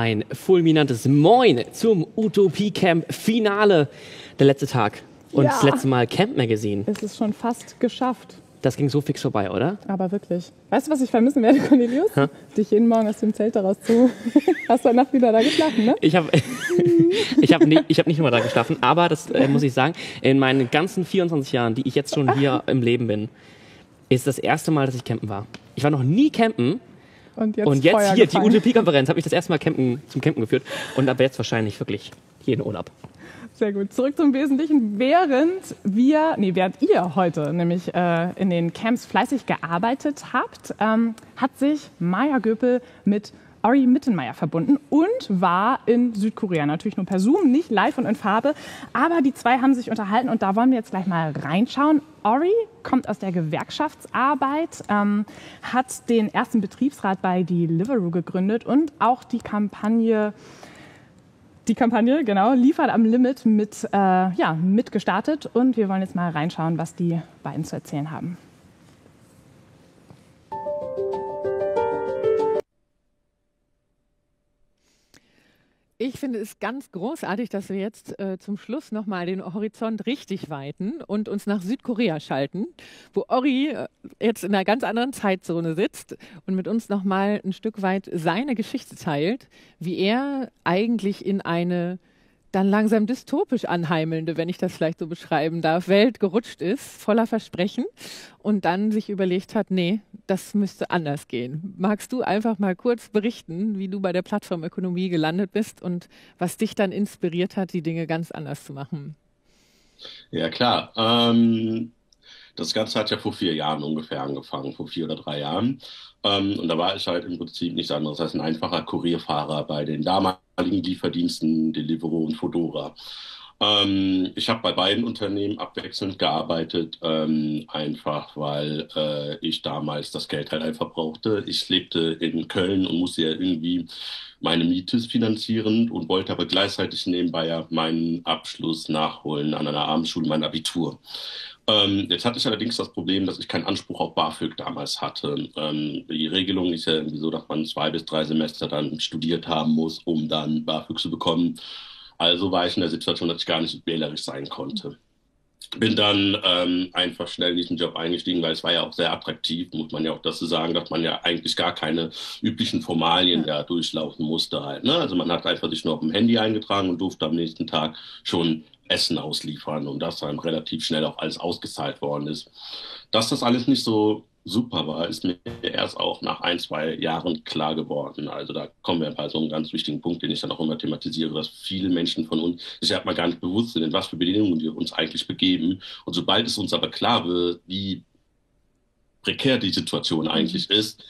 ein fulminantes Moin zum Utopie-Camp-Finale. Der letzte Tag und das letzte Mal Camp Magazine. Es ist schon fast geschafft. Das ging so fix vorbei, oder? Aber wirklich. Weißt du, was ich vermissen werde, Cornelius? Dich jeden Morgen aus dem Zelt daraus zu... Hast du heute Nacht wieder da geschlafen, ne? Ich habe nicht immer da geschlafen, aber das muss ich sagen, in meinen ganzen 24 Jahren, die ich jetzt schon hier im Leben bin, ist das erste Mal, dass ich campen war. Ich war noch nie campen. Und jetzt hier, die Utopie-Konferenz, hat mich das erste Mal zum Campen geführt. Und ab jetzt wahrscheinlich wirklich jeden Urlaub. Sehr gut. Zurück zum Wesentlichen. Während ihr heute nämlich in den Camps fleißig gearbeitet habt, hat sich Maja Göpel mit Ori Mittenmeier verbunden und war in Südkorea. Natürlich nur per Zoom, nicht live und in Farbe. Aber die zwei haben sich unterhalten und da wollen wir jetzt gleich mal reinschauen. Ori kommt aus der Gewerkschaftsarbeit, hat den ersten Betriebsrat bei Deliveroo gegründet und auch die Kampagne, genau, liefert am Limit mit gestartet. Und wir wollen jetzt mal reinschauen, was die beiden zu erzählen haben. Ich finde es ganz großartig, dass wir jetzt zum Schluss nochmal den Horizont richtig weiten und uns nach Südkorea schalten, wo Ori jetzt in einer ganz anderen Zeitzone sitzt und mit uns nochmal ein Stück weit seine Geschichte teilt, wie er eigentlich in eine dann langsam dystopisch anheimelnde, wenn ich das vielleicht so beschreiben darf, Welt gerutscht ist, voller Versprechen und dann sich überlegt hat, nee, das müsste anders gehen. Magst du einfach mal kurz berichten, wie du bei der Plattformökonomie gelandet bist und was dich dann inspiriert hat, die Dinge ganz anders zu machen? Ja, klar. Das Ganze hat ja vor 4 Jahren ungefähr angefangen, vor 4 oder 3 Jahren. Und da war ich halt im Prinzip nichts anderes als ein einfacher Kurierfahrer bei den damaligen Lieferdiensten Deliveroo und Foodora. Ich habe bei beiden Unternehmen abwechselnd gearbeitet, einfach weil ich damals das Geld halt einfach brauchte. Ich lebte in Köln und musste ja irgendwie meine Miete finanzieren und wollte aber gleichzeitig nebenbei ja meinen Abschluss nachholen an einer Abendschule, mein Abitur. Jetzt hatte ich allerdings das Problem, dass ich keinen Anspruch auf BAföG damals hatte. Die Regelung ist ja irgendwie so, dass man 2 bis 3 Semester dann studiert haben muss, um dann BAföG zu bekommen. Also war ich in der Situation, dass ich gar nicht wählerisch sein konnte. Bin dann einfach schnell in diesen Job eingestiegen, weil es war ja auch sehr attraktiv, muss man ja auch dazu sagen, dass man ja eigentlich gar keine üblichen Formalien da durchlaufen musste halt, ne? Also man hat einfach sich nur auf dem Handy eingetragen und durfte am nächsten Tag schon Essen ausliefern und das dann relativ schnell auch alles ausgezahlt worden ist. Dass das alles nicht so super war, ist mir erst auch nach 1, 2 Jahren klar geworden. Also da kommen wir bei so einem ganz wichtigen Punkt, den ich dann auch immer thematisiere, dass viele Menschen von uns sich ja mal gar nicht bewusst sind, in was für Bedingungen wir uns eigentlich begeben. Und sobald es uns aber klar wird, wie prekär die Situation eigentlich ist,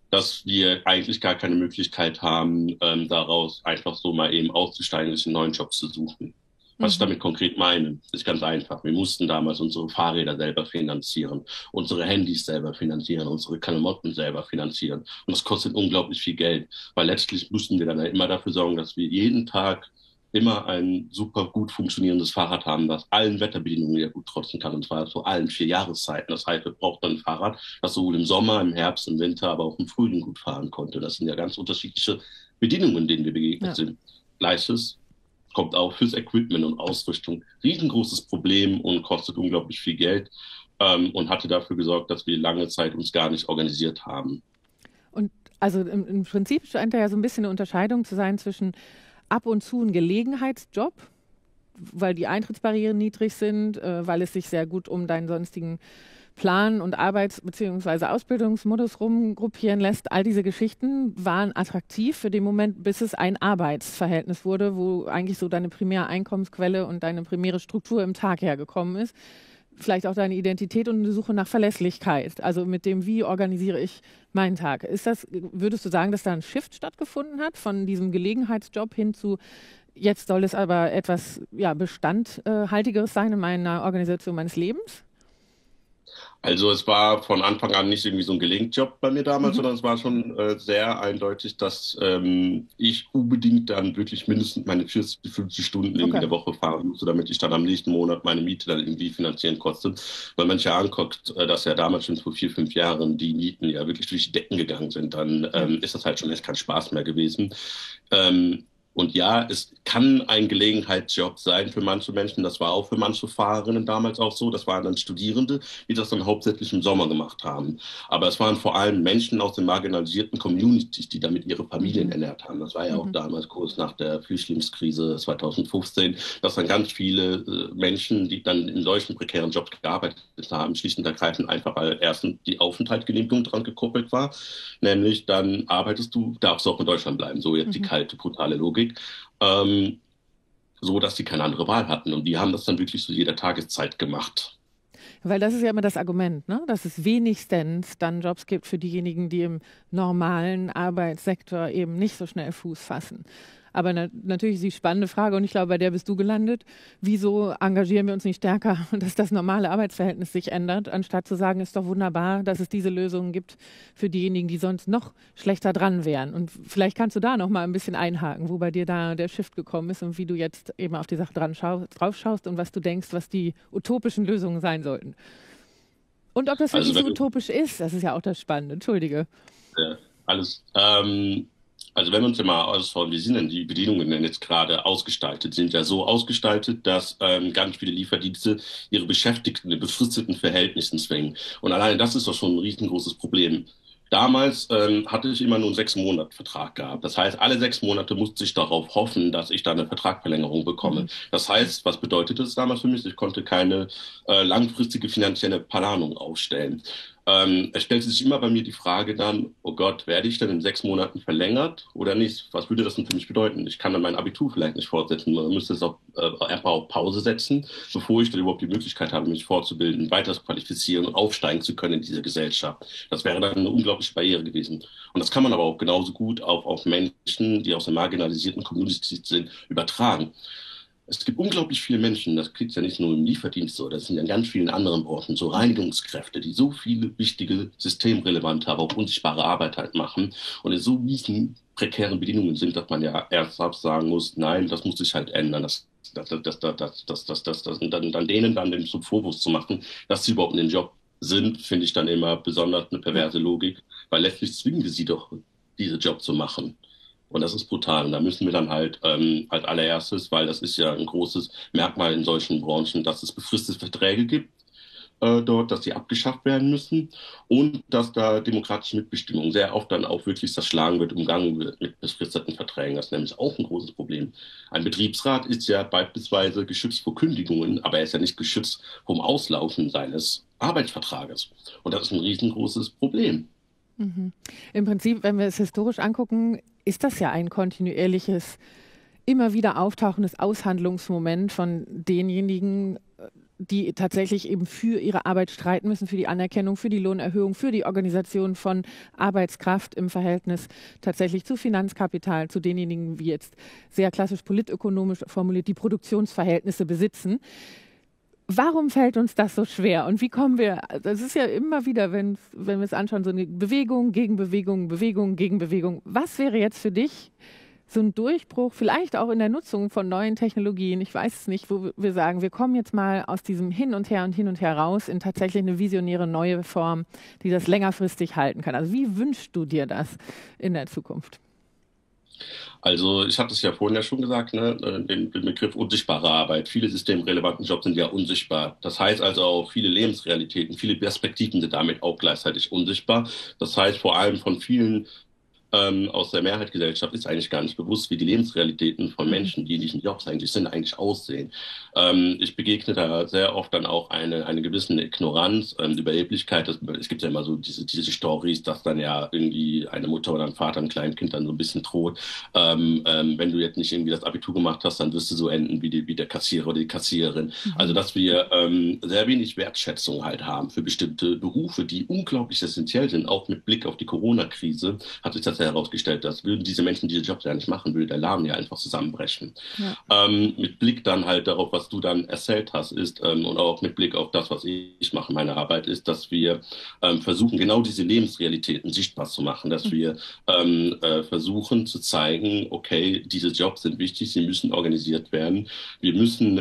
dass wir eigentlich gar keine Möglichkeit haben, daraus einfach so mal eben auszusteigen und sich einen neuen Job zu suchen. Was ich damit konkret meine, ist ganz einfach. Wir mussten damals unsere Fahrräder selber finanzieren, unsere Handys selber finanzieren, unsere Klamotten selber finanzieren. Und das kostet unglaublich viel Geld, weil letztlich mussten wir dann ja immer dafür sorgen, dass wir jeden Tag immer ein super gut funktionierendes Fahrrad haben, das allen Wetterbedingungen ja gut trotzen kann, und zwar zu allen 4 Jahreszeiten. Das heißt, wir brauchten ein Fahrrad, das sowohl im Sommer, im Herbst, im Winter, aber auch im Frühling gut fahren konnte. Das sind ja ganz unterschiedliche Bedingungen, denen wir begegnet sind. Gleiches kommt auch fürs Equipment und Ausrüstung. Riesengroßes Problem und kostet unglaublich viel Geld, und hatte dafür gesorgt, dass wir lange Zeit uns gar nicht organisiert haben. Und also im Prinzip scheint da ja so ein bisschen eine Unterscheidung zu sein zwischen ab und zu ein Gelegenheitsjob, weil die Eintrittsbarrieren niedrig sind, weil es sich sehr gut um deinen sonstigen Plan- und Arbeits- bzw. Ausbildungsmodus rumgruppieren lässt. All diese Geschichten waren attraktiv für den Moment, bis es ein Arbeitsverhältnis wurde, wo eigentlich so deine primäre Einkommensquelle und deine primäre Struktur im Tag hergekommen ist. Vielleicht auch deine Identität und eine Suche nach Verlässlichkeit. Also mit dem, wie organisiere ich meinen Tag. Würdest du sagen, dass da ein Shift stattgefunden hat von diesem Gelegenheitsjob hin zu, jetzt soll es aber etwas bestandhaltigeres sein in meiner Organisation meines Lebens? Also es war von Anfang an nicht irgendwie so ein Gelegenjob bei mir damals, sondern es war schon sehr eindeutig, dass ich unbedingt dann wirklich mindestens meine 40, 50 Stunden irgendwie in Okay. der Woche fahren musste, damit ich dann am nächsten Monat meine Miete dann irgendwie finanzieren konnte. Weil man sich ja anguckt, dass ja damals schon vor 4, 5 Jahren die Mieten ja wirklich durch die Decken gegangen sind, dann Ja. ist das halt schon echt kein Spaß mehr gewesen. Ähm, und ja, es kann ein Gelegenheitsjob sein für manche Menschen. Das war auch für manche Fahrerinnen damals auch so. Das waren dann Studierende, die das dann hauptsächlich im Sommer gemacht haben. Aber es waren vor allem Menschen aus den marginalisierten Communities, die damit ihre Familien ernährt haben. Das war ja auch Mhm. damals kurz nach der Flüchtlingskrise 2015, dass dann ganz viele Menschen, die dann in solchen prekären Jobs gearbeitet haben, schlicht und ergreifend einfach, weil erstens die Aufenthaltsgenehmigung dran gekoppelt war, nämlich dann arbeitest du, darfst du auch in Deutschland bleiben. So jetzt die Mhm. kalte, brutale Logik. Ähm, so dass sie keine andere Wahl hatten. Und die haben das dann wirklich zu jeder Tageszeit gemacht. Weil das ist ja immer das Argument, ne? Dass es wenigstens dann Jobs gibt für diejenigen, die im normalen Arbeitssektor eben nicht so schnell Fuß fassen. Aber natürlich ist die spannende Frage, und ich glaube, bei der bist du gelandet, wieso engagieren wir uns nicht stärker, dass das normale Arbeitsverhältnis sich ändert, anstatt zu sagen, es ist doch wunderbar, dass es diese Lösungen gibt für diejenigen, die sonst noch schlechter dran wären. Und vielleicht kannst du da noch mal ein bisschen einhaken, wo bei dir da der Shift gekommen ist und wie du jetzt eben auf die Sache drauf schaust und was du denkst, was die utopischen Lösungen sein sollten. Und ob das Also wirklich so wenn utopisch ist, das ist ja auch das Spannende. Entschuldige. alles, also wenn wir uns ja mal anschauen, wie sind denn die Bedingungen denn jetzt gerade ausgestaltet? Sind ja so ausgestaltet, dass ganz viele Lieferdienste ihre Beschäftigten in befristeten Verhältnissen zwingen. Und allein das ist doch schon ein riesengroßes Problem. Damals hatte ich immer nur einen 6-Monat-Vertrag gehabt. Das heißt, alle 6 Monate musste ich darauf hoffen, dass ich da eine Vertragsverlängerung bekomme. Mhm. Das heißt, was bedeutet das damals für mich? Ich konnte keine langfristige finanzielle Planung aufstellen. Es stellte sich immer bei mir die Frage dann, oh Gott, werde ich denn in 6 Monaten verlängert oder nicht? Was würde das denn für mich bedeuten? Ich kann dann mein Abitur vielleicht nicht fortsetzen. Man müsste es auch einfach auf Pause setzen, bevor ich dann überhaupt die Möglichkeit habe, mich fortzubilden, weiter zu qualifizieren und aufsteigen zu können in dieser Gesellschaft. Das wäre dann eine unglaubliche Barriere gewesen. Und das kann man aber auch genauso gut auf Menschen, die aus der marginalisierten Community sind, übertragen. Es gibt unglaublich viele Menschen, das kriegt ja nicht nur im Lieferdienst so, das sind ja in ganz vielen anderen Branchen, so Reinigungskräfte, die so viele wichtige, systemrelevante, aber auch unsichtbare Arbeit halt machen und in so miesen, prekären Bedingungen sind, dass man ja ernsthaft sagen muss, nein, das muss sich halt ändern. Und dann denen dann den zum Vorwurf zu machen, dass sie überhaupt in den Job sind, finde ich dann immer besonders eine perverse Logik, weil letztlich zwingen wir sie doch, diese Job zu machen. Und das ist brutal. Und da müssen wir dann halt allererstes, weil das ist ja ein großes Merkmal in solchen Branchen, dass es befristete Verträge gibt dort, dass die abgeschafft werden müssen und dass da demokratische Mitbestimmung sehr oft dann auch wirklich zerschlagen wird, umgangen wird mit befristeten Verträgen. Das ist nämlich auch ein großes Problem. Ein Betriebsrat ist ja beispielsweise geschützt vor Kündigungen, aber er ist ja nicht geschützt vom Auslaufen seines Arbeitsvertrages. Und das ist ein riesengroßes Problem. Mhm. Im Prinzip, wenn wir es historisch angucken, ist das ja ein kontinuierliches, immer wieder auftauchendes Aushandlungsmoment von denjenigen, die tatsächlich eben für ihre Arbeit streiten müssen, für die Anerkennung, für die Lohnerhöhung, für die Organisation von Arbeitskraft im Verhältnis tatsächlich zu Finanzkapital, zu denjenigen, wie jetzt sehr klassisch politökonomisch formuliert, die Produktionsverhältnisse besitzen. Warum fällt uns das so schwer? Und wie kommen wir, das ist ja immer wieder, wenn wir es anschauen, so eine Bewegung, Gegenbewegung, Bewegung, Gegenbewegung. Was wäre jetzt für dich so ein Durchbruch, vielleicht auch in der Nutzung von neuen Technologien, ich weiß es nicht, wo wir sagen, wir kommen jetzt mal aus diesem Hin und Her raus in tatsächlich eine visionäre neue Form, die das längerfristig halten kann. Also wie wünschst du dir das in der Zukunft? Also ich hatte es ja vorhin ja schon gesagt, ne, den Begriff unsichtbare Arbeit. Viele systemrelevanten Jobs sind ja unsichtbar. Das heißt also auch viele Lebensrealitäten, viele Perspektiven sind damit auch gleichzeitig unsichtbar. Das heißt vor allem von vielen aus der Mehrheitsgesellschaft ist eigentlich gar nicht bewusst, wie die Lebensrealitäten von Menschen, die in diesen Jobs eigentlich sind, eigentlich aussehen. Ich begegne da sehr oft dann auch eine gewisse Ignoranz, Überheblichkeit. Es gibt ja immer so diese Storys, dass dann ja irgendwie eine Mutter oder ein Vater ein kleines Kind dann so ein bisschen droht. Wenn du jetzt nicht irgendwie das Abitur gemacht hast, dann wirst du so enden wie der Kassierer oder die Kassiererin. Also dass wir sehr wenig Wertschätzung halt haben für bestimmte Berufe, die unglaublich essentiell sind. Auch mit Blick auf die Corona-Krise hat sich tatsächlich Ganze herausgestellt, dass würden diese Menschen diese Jobs ja nicht machen, würde der Laden ja einfach zusammenbrechen. Ja. Mit Blick dann halt darauf, was du dann erzählt hast, ist, und auch mit Blick auf das, was ich mache, meine Arbeit, ist, dass wir versuchen, genau diese Lebensrealitäten sichtbar zu machen, dass wir versuchen zu zeigen, okay, diese Jobs sind wichtig, sie müssen organisiert werden. Wir müssen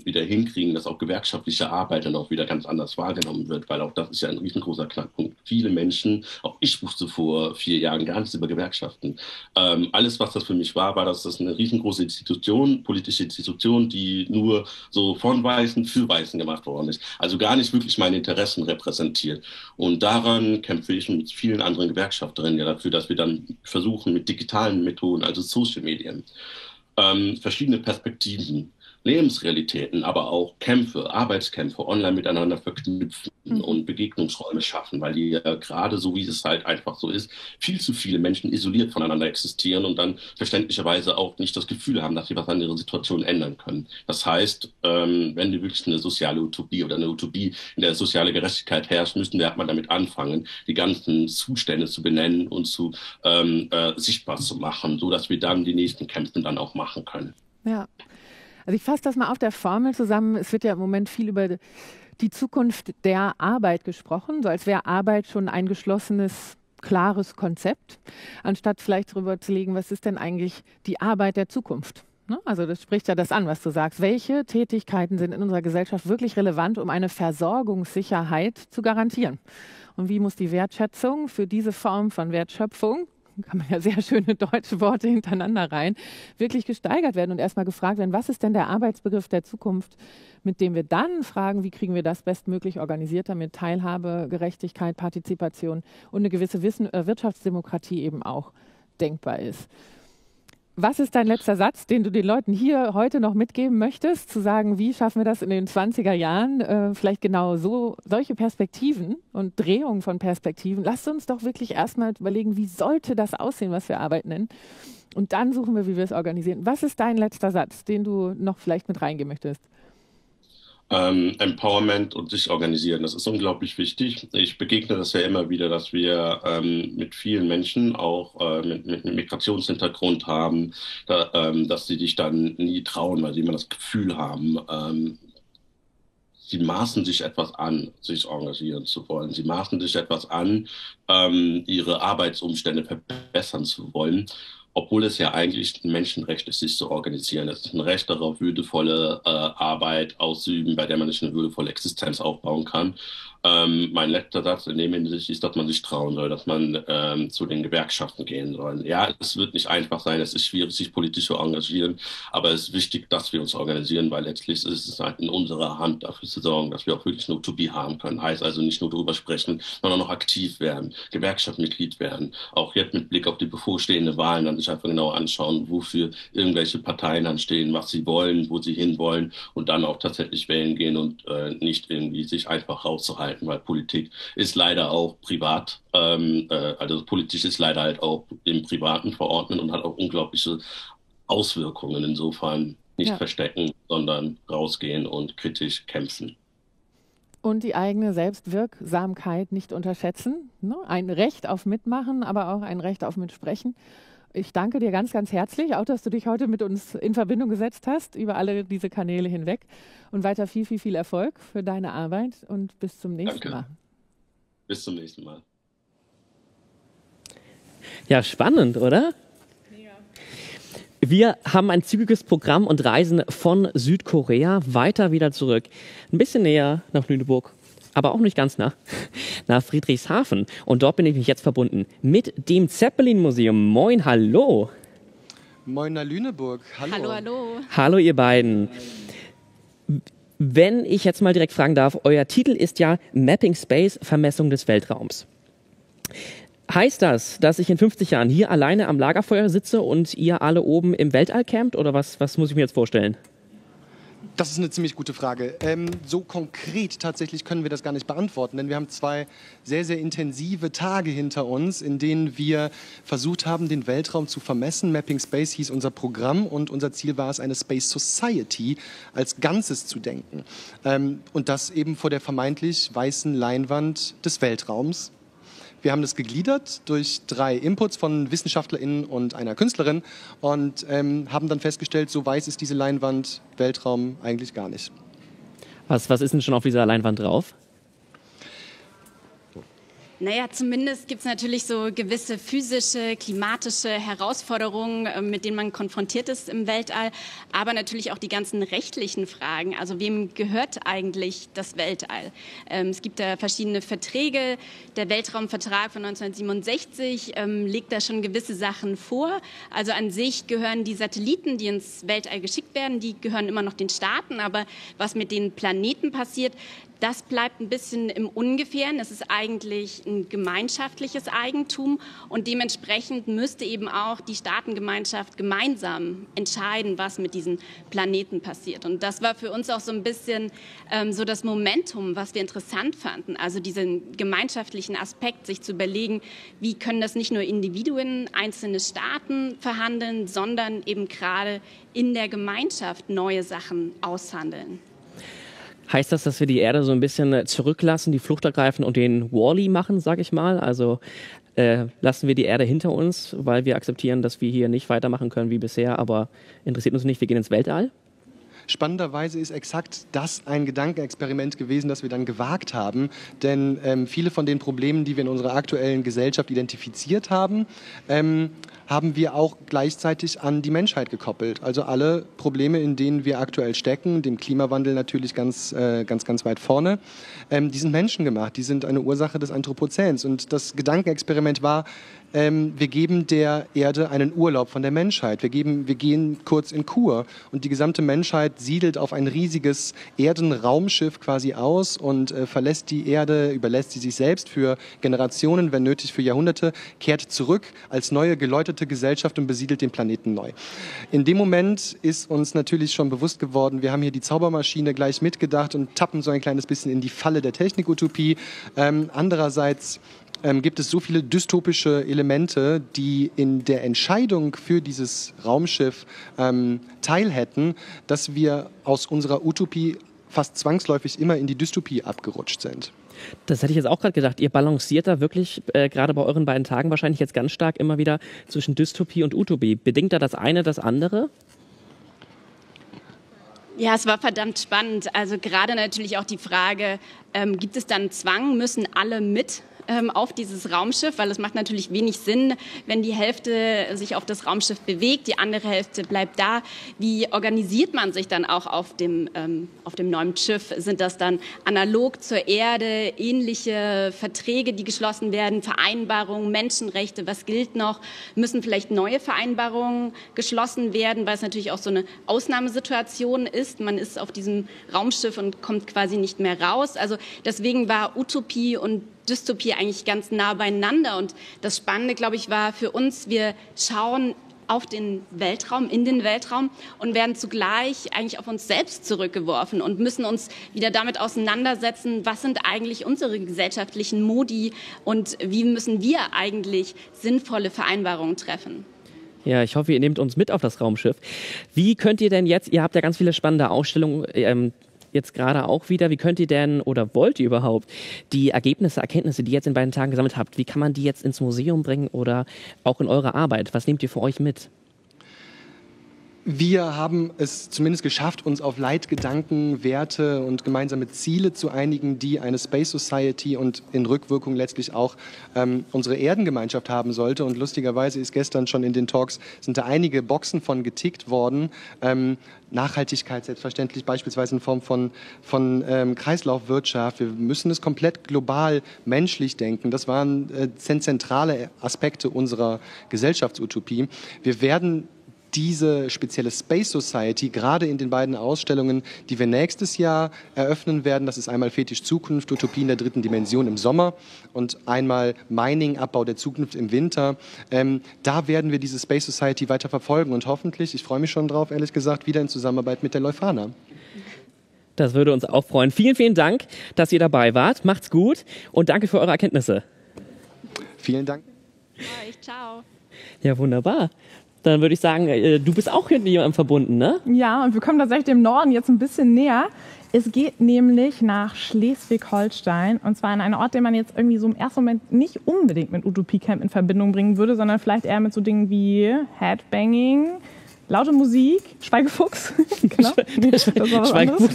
wieder hinkriegen, dass auch gewerkschaftliche Arbeit dann auch wieder ganz anders wahrgenommen wird, weil auch das ist ja ein riesengroßer Knackpunkt. Viele Menschen, auch ich wusste vor 4 Jahren gar nichts über Gewerkschaften. Alles, was das für mich war, dass das eine riesengroße Institution, politische Institution, die nur so von Weißen für Weißen gemacht worden ist. Also gar nicht wirklich meine Interessen repräsentiert. Und daran kämpfe ich mit vielen anderen Gewerkschafterinnen ja dafür, dass wir dann versuchen, mit digitalen Methoden, also Social Medien, verschiedene Perspektiven, Lebensrealitäten, aber auch Kämpfe, Arbeitskämpfe online miteinander verknüpfen und Begegnungsräume schaffen, weil die ja gerade so, wie es halt einfach so ist, viel zu viele Menschen isoliert voneinander existieren und dann verständlicherweise auch nicht das Gefühl haben, dass sie was an ihrer Situation ändern können. Das heißt, wenn du wirklich eine soziale Utopie oder eine Utopie, in der soziale Gerechtigkeit herrscht, müssen wir erstmal damit anfangen, die ganzen Zustände zu benennen und zu sichtbar zu machen, so dass wir dann die nächsten Kämpfe dann auch machen können. Ja. Also ich fasse das mal auf der Formel zusammen. Es wird ja im Moment viel über die Zukunft der Arbeit gesprochen, so als wäre Arbeit schon ein geschlossenes, klares Konzept, anstatt vielleicht darüber zu legen, was ist denn eigentlich die Arbeit der Zukunft? Ne? Also das spricht ja das an, was du sagst. Welche Tätigkeiten sind in unserer Gesellschaft wirklich relevant, um eine Versorgungssicherheit zu garantieren? Und wie muss die Wertschätzung für diese Form von Wertschöpfung, kann man ja sehr schöne deutsche Worte hintereinander rein, wirklich gesteigert werden und erstmal gefragt werden, was ist denn der Arbeitsbegriff der Zukunft, mit dem wir dann fragen, wie kriegen wir das bestmöglich organisiert, damit Teilhabe, Gerechtigkeit, Partizipation und eine gewisse Wirtschaftsdemokratie eben auch denkbar ist. Was ist dein letzter Satz, den du den Leuten hier heute noch mitgeben möchtest, zu sagen, wie schaffen wir das in den 20er Jahren, vielleicht genau so, solche Perspektiven und Drehungen von Perspektiven. Lasst uns doch wirklich erstmal überlegen, wie sollte das aussehen, was wir Arbeit nennen. Und dann suchen wir, wie wir es organisieren. Was ist dein letzter Satz, den du noch vielleicht mit reingehen möchtest? Empowerment und sich organisieren. Das ist unglaublich wichtig. Ich begegne das ja immer wieder, dass wir mit vielen Menschen, auch mit Migrationshintergrund haben, dass sie sich dann nie trauen, weil sie immer das Gefühl haben, sie maßen sich etwas an, sich engagieren zu wollen. Sie maßen sich etwas an, ihre Arbeitsumstände verbessern zu wollen. Obwohl es ja eigentlich ein Menschenrecht ist, sich zu organisieren. Es ist ein Recht darauf, würdevolle Arbeit auszuüben, bei der man sich eine würdevolle Existenz aufbauen kann. Mein letzter Satz in dem Hinsicht ist, dass man sich trauen soll, dass man zu den Gewerkschaften gehen soll. Ja, es wird nicht einfach sein, es ist schwierig, sich politisch zu engagieren, aber es ist wichtig, dass wir uns organisieren, weil letztlich ist es halt in unserer Hand, dafür zu sorgen, dass wir auch wirklich eine Utopie haben können. Heißt also nicht nur darüber sprechen, sondern auch aktiv werden, Gewerkschaftsmitglied werden. Auch jetzt mit Blick auf die bevorstehenden Wahlen dann sich einfach genau anschauen, wofür irgendwelche Parteien dann stehen, was sie wollen, wo sie hinwollen und dann auch tatsächlich wählen gehen und nicht irgendwie sich einfach rauszuhalten. Weil Politik ist leider auch privat, also politisch ist leider halt auch im Privaten verordnet und hat auch unglaubliche Auswirkungen. Insofern nicht verstecken, sondern rausgehen und kritisch kämpfen. Und die eigene Selbstwirksamkeit nicht unterschätzen. Ne? Ein Recht auf Mitmachen, aber auch ein Recht auf Mitsprechen. Ich danke dir ganz, ganz herzlich, auch dass du dich heute mit uns in Verbindung gesetzt hast, über alle diese Kanäle hinweg. Und weiter viel, viel, viel Erfolg für deine Arbeit und bis zum nächsten Mal. Bis zum nächsten Mal. Ja, spannend, oder? Mega. Wir haben ein zügiges Programm und reisen von Südkorea weiter wieder zurück. Ein bisschen näher nach Lüneburg, aber auch nicht ganz nach Friedrichshafen. Und dort bin ich mich jetzt verbunden mit dem Zeppelin-Museum. Moin, hallo. Moin nach Lüneburg. Hallo. Hallo, hallo. Hallo, ihr beiden. Wenn ich jetzt mal direkt fragen darf, euer Titel ist ja Mapping Space, Vermessung des Weltraums. Heißt das, dass ich in 50 Jahren hier alleine am Lagerfeuer sitze und ihr alle oben im Weltall campt? Oder was muss ich mir jetzt vorstellen? Das ist eine ziemlich gute Frage. So konkret tatsächlich können wir das gar nicht beantworten, denn wir haben 2 sehr, sehr intensive Tage hinter uns, in denen wir versucht haben, den Weltraum zu vermessen. Mapping Space hieß unser Programm und unser Ziel war es, eine Space Society als Ganzes zu denken. Und das eben vor der vermeintlich weißen Leinwand des Weltraums. Wir haben das gegliedert durch 3 Inputs von WissenschaftlerInnen und einer Künstlerin und haben dann festgestellt, so weiß ist diese Leinwand Weltraum eigentlich gar nicht. Was ist denn schon auf dieser Leinwand drauf? Naja, zumindest gibt es natürlich so gewisse physische, klimatische Herausforderungen, mit denen man konfrontiert ist im Weltall, aber natürlich auch die ganzen rechtlichen Fragen. Also wem gehört eigentlich das Weltall? Es gibt da verschiedene Verträge. Der Weltraumvertrag von 1967 legt da schon gewisse Sachen vor. Also an sich gehören die Satelliten, die ins Weltall geschickt werden, die gehören immer noch den Staaten. Aber was mit den Planeten passiert, das bleibt ein bisschen im Ungefähren. Es ist eigentlich ein gemeinschaftliches Eigentum und dementsprechend müsste eben auch die Staatengemeinschaft gemeinsam entscheiden, was mit diesen Planeten passiert. Und das war für uns auch so ein bisschen so das Momentum, was wir interessant fanden. Also diesen gemeinschaftlichen Aspekt, sich zu überlegen, wie können das nicht nur Individuen, einzelne Staaten verhandeln, sondern eben gerade in der Gemeinschaft neue Sachen aushandeln. Heißt das, dass wir die Erde so ein bisschen zurücklassen, die Flucht ergreifen und den Wall-E machen, sag ich mal? Also lassen wir die Erde hinter uns, weil wir akzeptieren, dass wir hier nicht weitermachen können wie bisher, aber interessiert uns nicht, wir gehen ins Weltall? Spannenderweise ist exakt das ein Gedankenexperiment gewesen, das wir dann gewagt haben. Denn viele von den Problemen, die wir in unserer aktuellen Gesellschaft identifiziert haben, haben wir auch gleichzeitig an die Menschheit gekoppelt. Also alle Probleme, in denen wir aktuell stecken, dem Klimawandel natürlich ganz weit vorne, die sind menschengemacht, die sind eine Ursache des Anthropozäns. Und das Gedankenexperiment war, wir geben der Erde einen Urlaub von der Menschheit. Wir gehen kurz in Kur und die gesamte Menschheit siedelt auf ein riesiges Erdenraumschiff quasi aus und verlässt die Erde, überlässt sie sich selbst für Generationen, wenn nötig für Jahrhunderte, kehrt zurück als neue geläuterte Gesellschaft und besiedelt den Planeten neu. In dem Moment ist uns natürlich schon bewusst geworden, wir haben hier die Zaubermaschine gleich mitgedacht und tappen so ein kleines bisschen in die Falle der Technikutopie. Andererseits gibt es so viele dystopische Elemente, die in der Entscheidung für dieses Raumschiff teil hätten, dass wir aus unserer Utopie fast zwangsläufig immer in die Dystopie abgerutscht sind. Das hätte ich jetzt auch gerade gedacht. Ihr balanciert da wirklich gerade bei euren beiden Tagen wahrscheinlich jetzt ganz stark immer wieder zwischen Dystopie und Utopie. Bedingt da das eine das andere? Ja, es war verdammt spannend. Also gerade natürlich auch die Frage, gibt es dann Zwang, müssen alle mit auf dieses Raumschiff, weil es macht natürlich wenig Sinn, wenn die Hälfte sich auf das Raumschiff bewegt, die andere Hälfte bleibt da. Wie organisiert man sich dann auch auf dem neuen Schiff? Sind das dann analog zur Erde, ähnliche Verträge, die geschlossen werden, Vereinbarungen, Menschenrechte, was gilt noch? Müssen vielleicht neue Vereinbarungen geschlossen werden, weil es natürlich auch so eine Ausnahmesituation ist. Man ist auf diesem Raumschiff und kommt quasi nicht mehr raus. Also deswegen war Utopie und Dystopie eigentlich ganz nah beieinander. Und das Spannende, glaube ich, war für uns, wir schauen auf den Weltraum, in den Weltraum und werden zugleich eigentlich auf uns selbst zurückgeworfen und müssen uns wieder damit auseinandersetzen, was sind eigentlich unsere gesellschaftlichen Modi und wie müssen wir eigentlich sinnvolle Vereinbarungen treffen. Ja, ich hoffe, ihr nehmt uns mit auf das Raumschiff. Wie könnt ihr denn jetzt, ihr habt ja ganz viele spannende Ausstellungen, jetzt gerade auch wieder, wie könnt ihr denn oder wollt ihr überhaupt die Erkenntnisse, die ihr jetzt in beiden Tagen gesammelt habt, wie kann man die jetzt ins Museum bringen oder auch in eure Arbeit? Was nehmt ihr für euch mit? Wir haben es zumindest geschafft, uns auf Leitgedanken, Werte und gemeinsame Ziele zu einigen, die eine Space Society und in Rückwirkung letztlich auch unsere Erdengemeinschaft haben sollte. Und lustigerweise ist gestern schon in den Talks, sind da einige Boxen von getickt worden. Nachhaltigkeit selbstverständlich, beispielsweise in Form von Kreislaufwirtschaft. Wir müssen es komplett global menschlich denken. Das waren zentrale Aspekte unserer Gesellschaftsutopie. Wir werden diese spezielle Space Society, gerade in den beiden Ausstellungen, die wir nächstes Jahr eröffnen werden, das ist einmal Fetisch Zukunft, Utopien der dritten Dimension im Sommer und einmal Mining, Abbau der Zukunft im Winter. Da werden wir diese Space Society weiter verfolgen und hoffentlich, ich freue mich schon drauf, ehrlich gesagt, wieder in Zusammenarbeit mit der Leuphana. Das würde uns auch freuen. Vielen, vielen Dank, dass ihr dabei wart. Macht's gut und danke für eure Erkenntnisse. Vielen Dank. Ciao. Ja, wunderbar. Dann würde ich sagen, du bist auch mit jemandem verbunden, ne? Ja, und wir kommen tatsächlich dem Norden jetzt ein bisschen näher. Es geht nämlich nach Schleswig-Holstein und zwar an einen Ort, den man jetzt irgendwie so im ersten Moment nicht unbedingt mit Utopie-Camp in Verbindung bringen würde, sondern vielleicht eher mit so Dingen wie Headbanging, laute Musik, Schweigefuchs. Genau. Das war was anderes.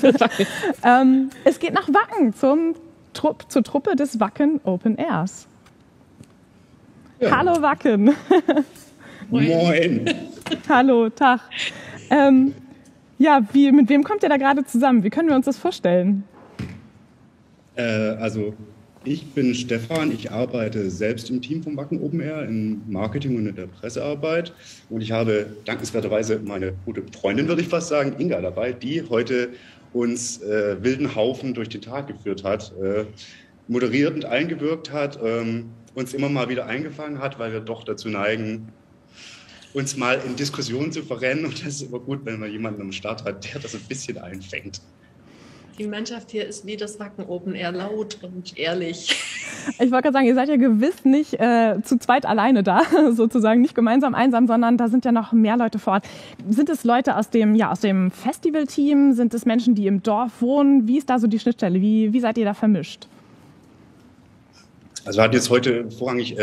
Es geht nach Wacken zur Truppe des Wacken Open Airs. Ja. Hallo Wacken. Moin. Hallo, Tag. Ja, mit wem kommt ihr da gerade zusammen? Wie können wir uns das vorstellen? Also ich bin Stefan, ich arbeite selbst im Team vom Wacken Open Air im Marketing und in der Pressearbeit. Und ich habe dankenswerterweise meine gute Freundin, würde ich fast sagen, Inga dabei, die heute uns wilden Haufen durch den Tag geführt hat, moderiert und eingewirkt hat, uns immer mal wieder eingefangen hat, weil wir doch dazu neigen, uns mal in Diskussionen zu verrennen. Und das ist immer gut, wenn man jemanden am Start hat, der das ein bisschen einfängt. Die Mannschaft hier ist wie das Wacken Open Air, laut und ehrlich. Ich wollte gerade sagen, ihr seid ja gewiss nicht zu zweit alleine da, sozusagen nicht gemeinsam einsam, sondern da sind ja noch mehr Leute vor Ort. Sind es Leute aus dem Festivalteam? Sind es Menschen, die im Dorf wohnen? Wie ist da so die Schnittstelle? Wie seid ihr da vermischt? Also wir hatten jetzt heute vorrangig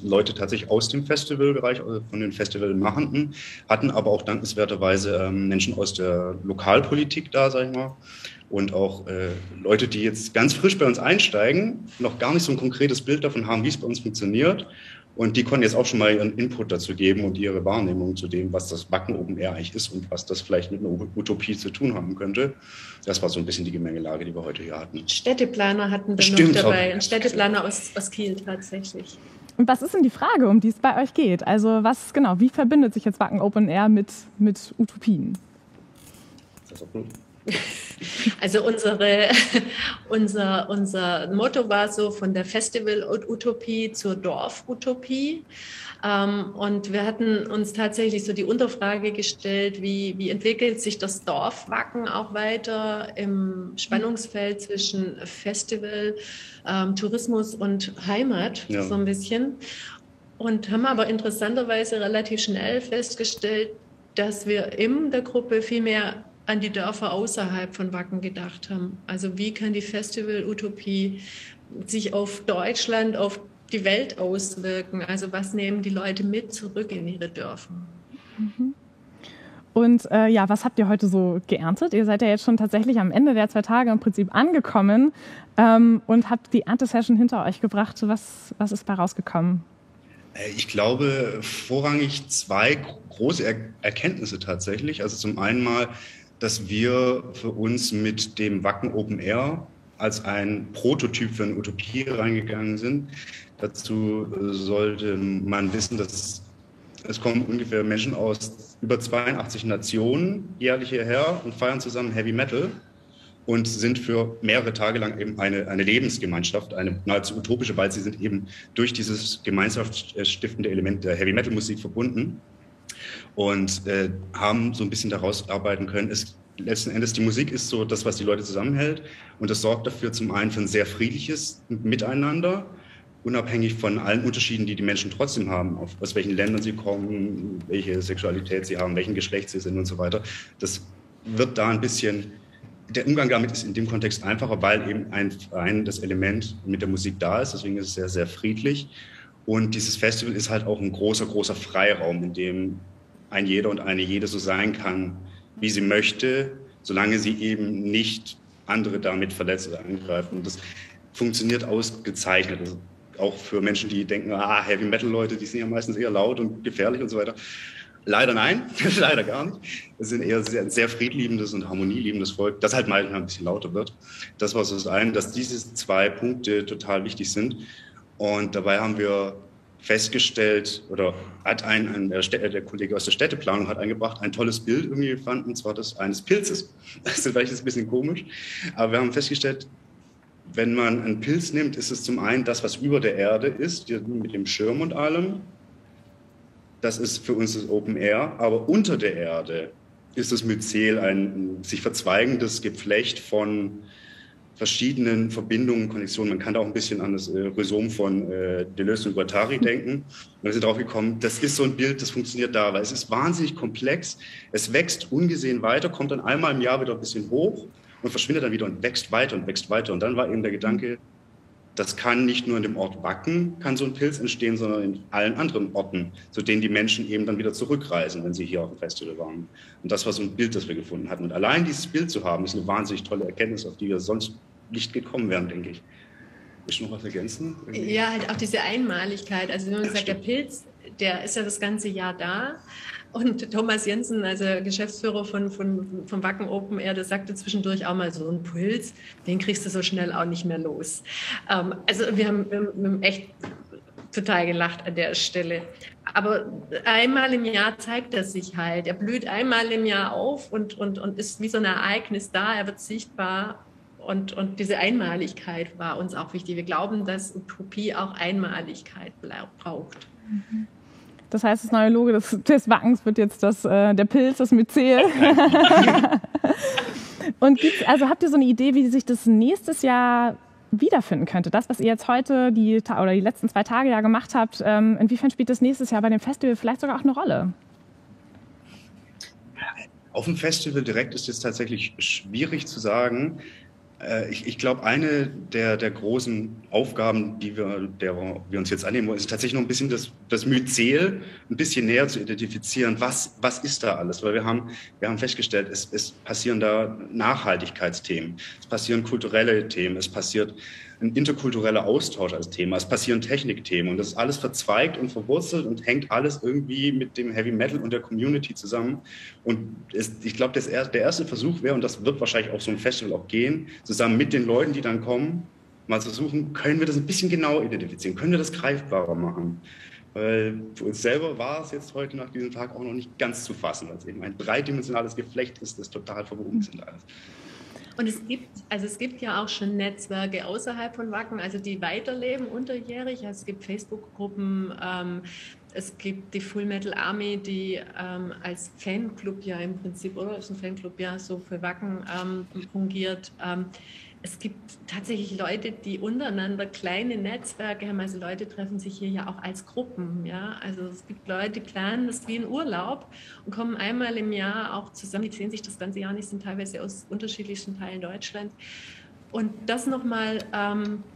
Leute tatsächlich aus dem Festivalbereich, also von den Festivalmachenden, hatten aber auch dankenswerterweise Menschen aus der Lokalpolitik da, sag ich mal. Und auch Leute, die jetzt ganz frisch bei uns einsteigen, noch gar nicht so ein konkretes Bild davon haben, wie es bei uns funktioniert. Und die konnten jetzt auch schon mal ihren Input dazu geben und ihre Wahrnehmung zu dem, was das Wacken Open Air eigentlich ist und was das vielleicht mit einer Utopie zu tun haben könnte. Das war so ein bisschen die Gemengelage, die wir heute hier hatten. Städteplaner hatten wir noch dabei. Ein Städteplaner aus Kiel tatsächlich. Und was ist denn die Frage, um die es bei euch geht? Also wie verbindet sich jetzt Wacken Open Air mit Utopien? Das ist auch gut. Also unser Motto war so von der Festival-Utopie zur Dorf-Utopie. Und wir hatten uns tatsächlich so die Unterfrage gestellt, wie entwickelt sich das Dorfwacken auch weiter im Spannungsfeld zwischen Festival, Tourismus und Heimat, ja. So ein bisschen. Und haben aber interessanterweise relativ schnell festgestellt, dass wir in der Gruppe viel mehr an die Dörfer außerhalb von Wacken gedacht haben. Also wie kann die Festival-Utopie sich auf Deutschland, auf die Welt auswirken? Also was nehmen die Leute mit zurück in ihre Dörfer? Und was habt ihr heute so geerntet? Ihr seid ja jetzt schon tatsächlich am Ende der 2 Tage im Prinzip angekommen und habt die Erntesession hinter euch gebracht. Was ist bei rausgekommen? Ich glaube, vorrangig 2 große Erkenntnisse tatsächlich. Also zum einen mal, dass wir für uns mit dem Wacken Open Air als ein Prototyp für eine Utopie reingegangen sind. Dazu sollte man wissen, dass es kommen ungefähr Menschen aus über 82 Nationen jährlich hierher und feiern zusammen Heavy Metal und sind für mehrere Tage lang eben eine Lebensgemeinschaft, eine nahezu utopische, weil sie sind eben durch dieses gemeinschaftsstiftende Element der Heavy Metal Musik verbunden. Und haben so ein bisschen daraus arbeiten können. Letzten Endes, die Musik ist so das, was die Leute zusammenhält. Und das sorgt dafür zum einen für ein sehr friedliches Miteinander, unabhängig von allen Unterschieden, die die Menschen trotzdem haben, aus welchen Ländern sie kommen, welche Sexualität sie haben, welchen Geschlecht sie sind und so weiter. Das wird da ein bisschen, der Umgang damit ist in dem Kontext einfacher, weil eben das Element mit der Musik da ist. Deswegen ist es sehr, sehr friedlich. Und dieses Festival ist halt auch ein großer, großer Freiraum, in dem ein jeder und eine jede so sein kann, wie sie möchte, solange sie eben nicht andere damit verletzt oder angreift. Und das funktioniert ausgezeichnet. Also auch für Menschen, die denken, Heavy Metal Leute, die sind ja meistens eher laut und gefährlich und so weiter. Leider nein, leider gar nicht. Es sind eher sehr, sehr friedliebendes und harmonieliebendes Volk, das halt mal ein bisschen lauter wird. Das war so das eine, dass diese 2 Punkte total wichtig sind. Und dabei haben wir festgestellt, oder hat der Kollege aus der Städteplanung hat eingebracht, ein tolles Bild irgendwie gefunden, und zwar das eines Pilzes. Das ist vielleicht ein bisschen komisch, aber wir haben festgestellt, wenn man einen Pilz nimmt, ist es zum einen das, was über der Erde ist, mit dem Schirm und allem. Das ist für uns das Open Air, aber unter der Erde ist das Myzel ein sich verzweigendes Geflecht von verschiedenen Verbindungen, Konnektionen. Man kann da auch ein bisschen an das Rhizom von Deleuze und Guattari denken. Und wir sind drauf gekommen, das ist so ein Bild, das funktioniert da, weil es ist wahnsinnig komplex. Es wächst ungesehen weiter, kommt dann einmal im Jahr wieder ein bisschen hoch und verschwindet dann wieder und wächst weiter und wächst weiter. Und dann war eben der Gedanke, das kann nicht nur in dem Ort Wacken, kann so ein Pilz entstehen, sondern in allen anderen Orten, zu denen die Menschen eben dann wieder zurückreisen, wenn sie hier auf dem Festival waren. Und das war so ein Bild, das wir gefunden hatten. Und allein dieses Bild zu haben, ist eine wahnsinnig tolle Erkenntnis, auf die wir sonst nicht gekommen wären, denke ich. Willst du noch was ergänzen? Ja, halt auch diese Einmaligkeit. Also wenn man sagt, der Pilz, der ist ja das ganze Jahr da. Und Thomas Jensen, also Geschäftsführer von Wacken Open Air, der sagte zwischendurch auch mal, so ein Puls, den kriegst du so schnell auch nicht mehr los. Also wir haben echt total gelacht an der Stelle. Aber einmal im Jahr zeigt er sich halt. Er blüht einmal im Jahr auf und ist wie so ein Ereignis da, er wird sichtbar. Und diese Einmaligkeit war uns auch wichtig. Wir glauben, dass Utopie auch Einmaligkeit braucht. Das heißt, das neue Logo des Wackens wird jetzt der Pilz, das Myzel. Und habt ihr so eine Idee, wie sich das nächstes Jahr wiederfinden könnte? Das, was ihr jetzt heute die letzten 2 Tage ja gemacht habt, inwiefern spielt das nächstes Jahr bei dem Festival vielleicht sogar auch eine Rolle? Auf dem Festival direkt ist es tatsächlich schwierig zu sagen. Ich glaube, eine der großen Aufgaben, der wir uns jetzt annehmen wollen, ist tatsächlich noch ein bisschen das Myzel ein bisschen näher zu identifizieren. Was ist da alles? Weil wir haben festgestellt, es passieren da Nachhaltigkeitsthemen, es passieren kulturelle Themen, es passiert ein interkultureller Austausch als Thema, es passieren Technikthemen und das ist alles verzweigt und verwurzelt und hängt alles irgendwie mit dem Heavy Metal und der Community zusammen. Und ich glaube, der erste Versuch wäre, und das wird wahrscheinlich auf so ein Festival auch gehen, zusammen mit den Leuten, die dann kommen, mal zu suchen, können wir das ein bisschen genau identifizieren, können wir das greifbarer machen? Weil für uns selber war es jetzt heute nach diesem Tag auch noch nicht ganz zu fassen, weil es eben ein dreidimensionales Geflecht ist, das total verwoben ist und alles. Und es gibt ja auch schon Netzwerke außerhalb von Wacken, also die weiterleben unterjährig. Also es gibt Facebook-Gruppen, es gibt die Full Metal Army, die als Fanclub ja im Prinzip, oder ist ein Fanclub ja so für Wacken fungiert. Es gibt tatsächlich Leute, die untereinander kleine Netzwerke haben. Also Leute treffen sich hier ja auch als Gruppen. Ja? Also es gibt Leute, die planen das wie ein Urlaub und kommen einmal im Jahr auch zusammen. Die sehen sich das ganze Jahr nicht, sind teilweise aus unterschiedlichsten Teilen Deutschlands. Und das nochmal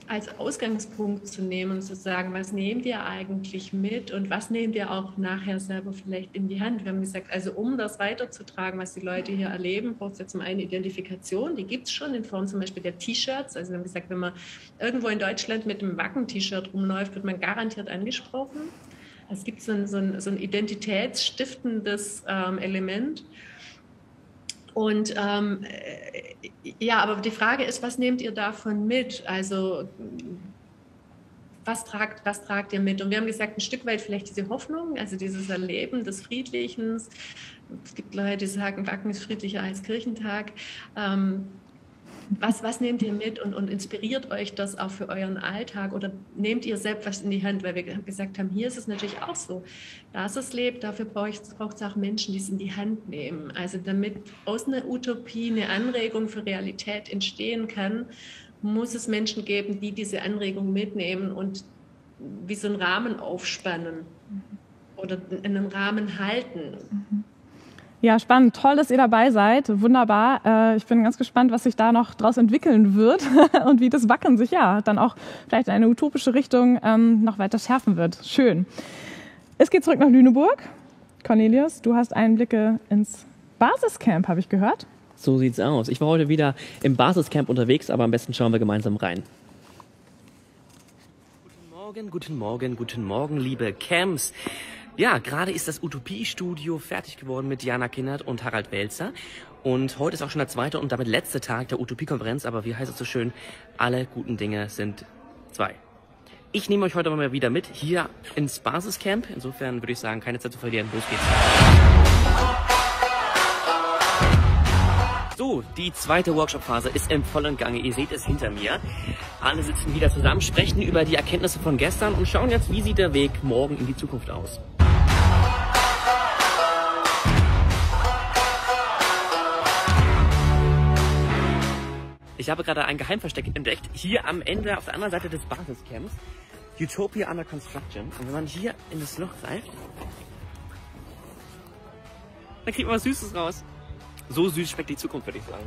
als Ausgangspunkt zu nehmen und zu sagen, was nehmt ihr eigentlich mit und was nehmt ihr auch nachher selber vielleicht in die Hand? Wir haben gesagt, also um das weiterzutragen, was die Leute hier erleben, braucht es ja zum einen Identifikation, die gibt es schon in Form zum Beispiel der T-Shirts. Also wir haben gesagt, wenn man irgendwo in Deutschland mit einem Wacken-T-Shirt rumläuft, wird man garantiert angesprochen. Es gibt so ein identitätsstiftendes Element. Und ja, aber die Frage ist, was nehmt ihr davon mit? Also was tragt ihr mit? Und wir haben gesagt, ein Stück weit vielleicht diese Hoffnung, also dieses Erleben des Friedlichen. Es gibt Leute, die sagen, Wacken ist friedlicher als Kirchentag. Was nehmt ihr mit und inspiriert euch das auch für euren Alltag oder nehmt ihr selbst was in die Hand? Weil wir gesagt haben, hier ist es natürlich auch so, dass es lebt, dafür braucht es auch Menschen, die es in die Hand nehmen. Also damit aus einer Utopie eine Anregung für Realität entstehen kann, muss es Menschen geben, die diese Anregung mitnehmen und wie so einen Rahmen aufspannen oder in einem Rahmen halten. Ja, spannend. Toll, dass ihr dabei seid. Wunderbar. Ich bin ganz gespannt, was sich da noch draus entwickeln wird und wie das Wacken sich ja dann auch vielleicht in eine utopische Richtung noch weiter schärfen wird. Schön. Es geht zurück nach Lüneburg. Cornelius, du hast Einblicke ins Basiscamp, habe ich gehört. So sieht's aus. Ich war heute wieder im Basiscamp unterwegs, aber am besten schauen wir gemeinsam rein. Guten Morgen, liebe Camps. Ja, gerade ist das Utopie-Studio fertig geworden mit Jana Kinnert und Harald Welzer. Und heute ist auch schon der 2. und damit letzte Tag der Utopie-Konferenz. Aber wie heißt es so schön? Alle guten Dinge sind 2. Ich nehme euch heute mal wieder mit hier ins Basiscamp. Insofern würde ich sagen, keine Zeit zu verlieren. Los geht's. So, die zweite Workshop-Phase ist im vollen Gange. Ihr seht es hinter mir. Alle sitzen wieder zusammen, sprechen über die Erkenntnisse von gestern und schauen jetzt, wie sieht der Weg morgen in die Zukunft aus. Ich habe gerade ein Geheimversteck entdeckt, hier am Ende auf der anderen Seite des Basiscamps. Utopia under construction. Und wenn man hier in das Loch greift, dann kriegt man was Süßes raus. So süß schmeckt die Zukunft, würde ich sagen.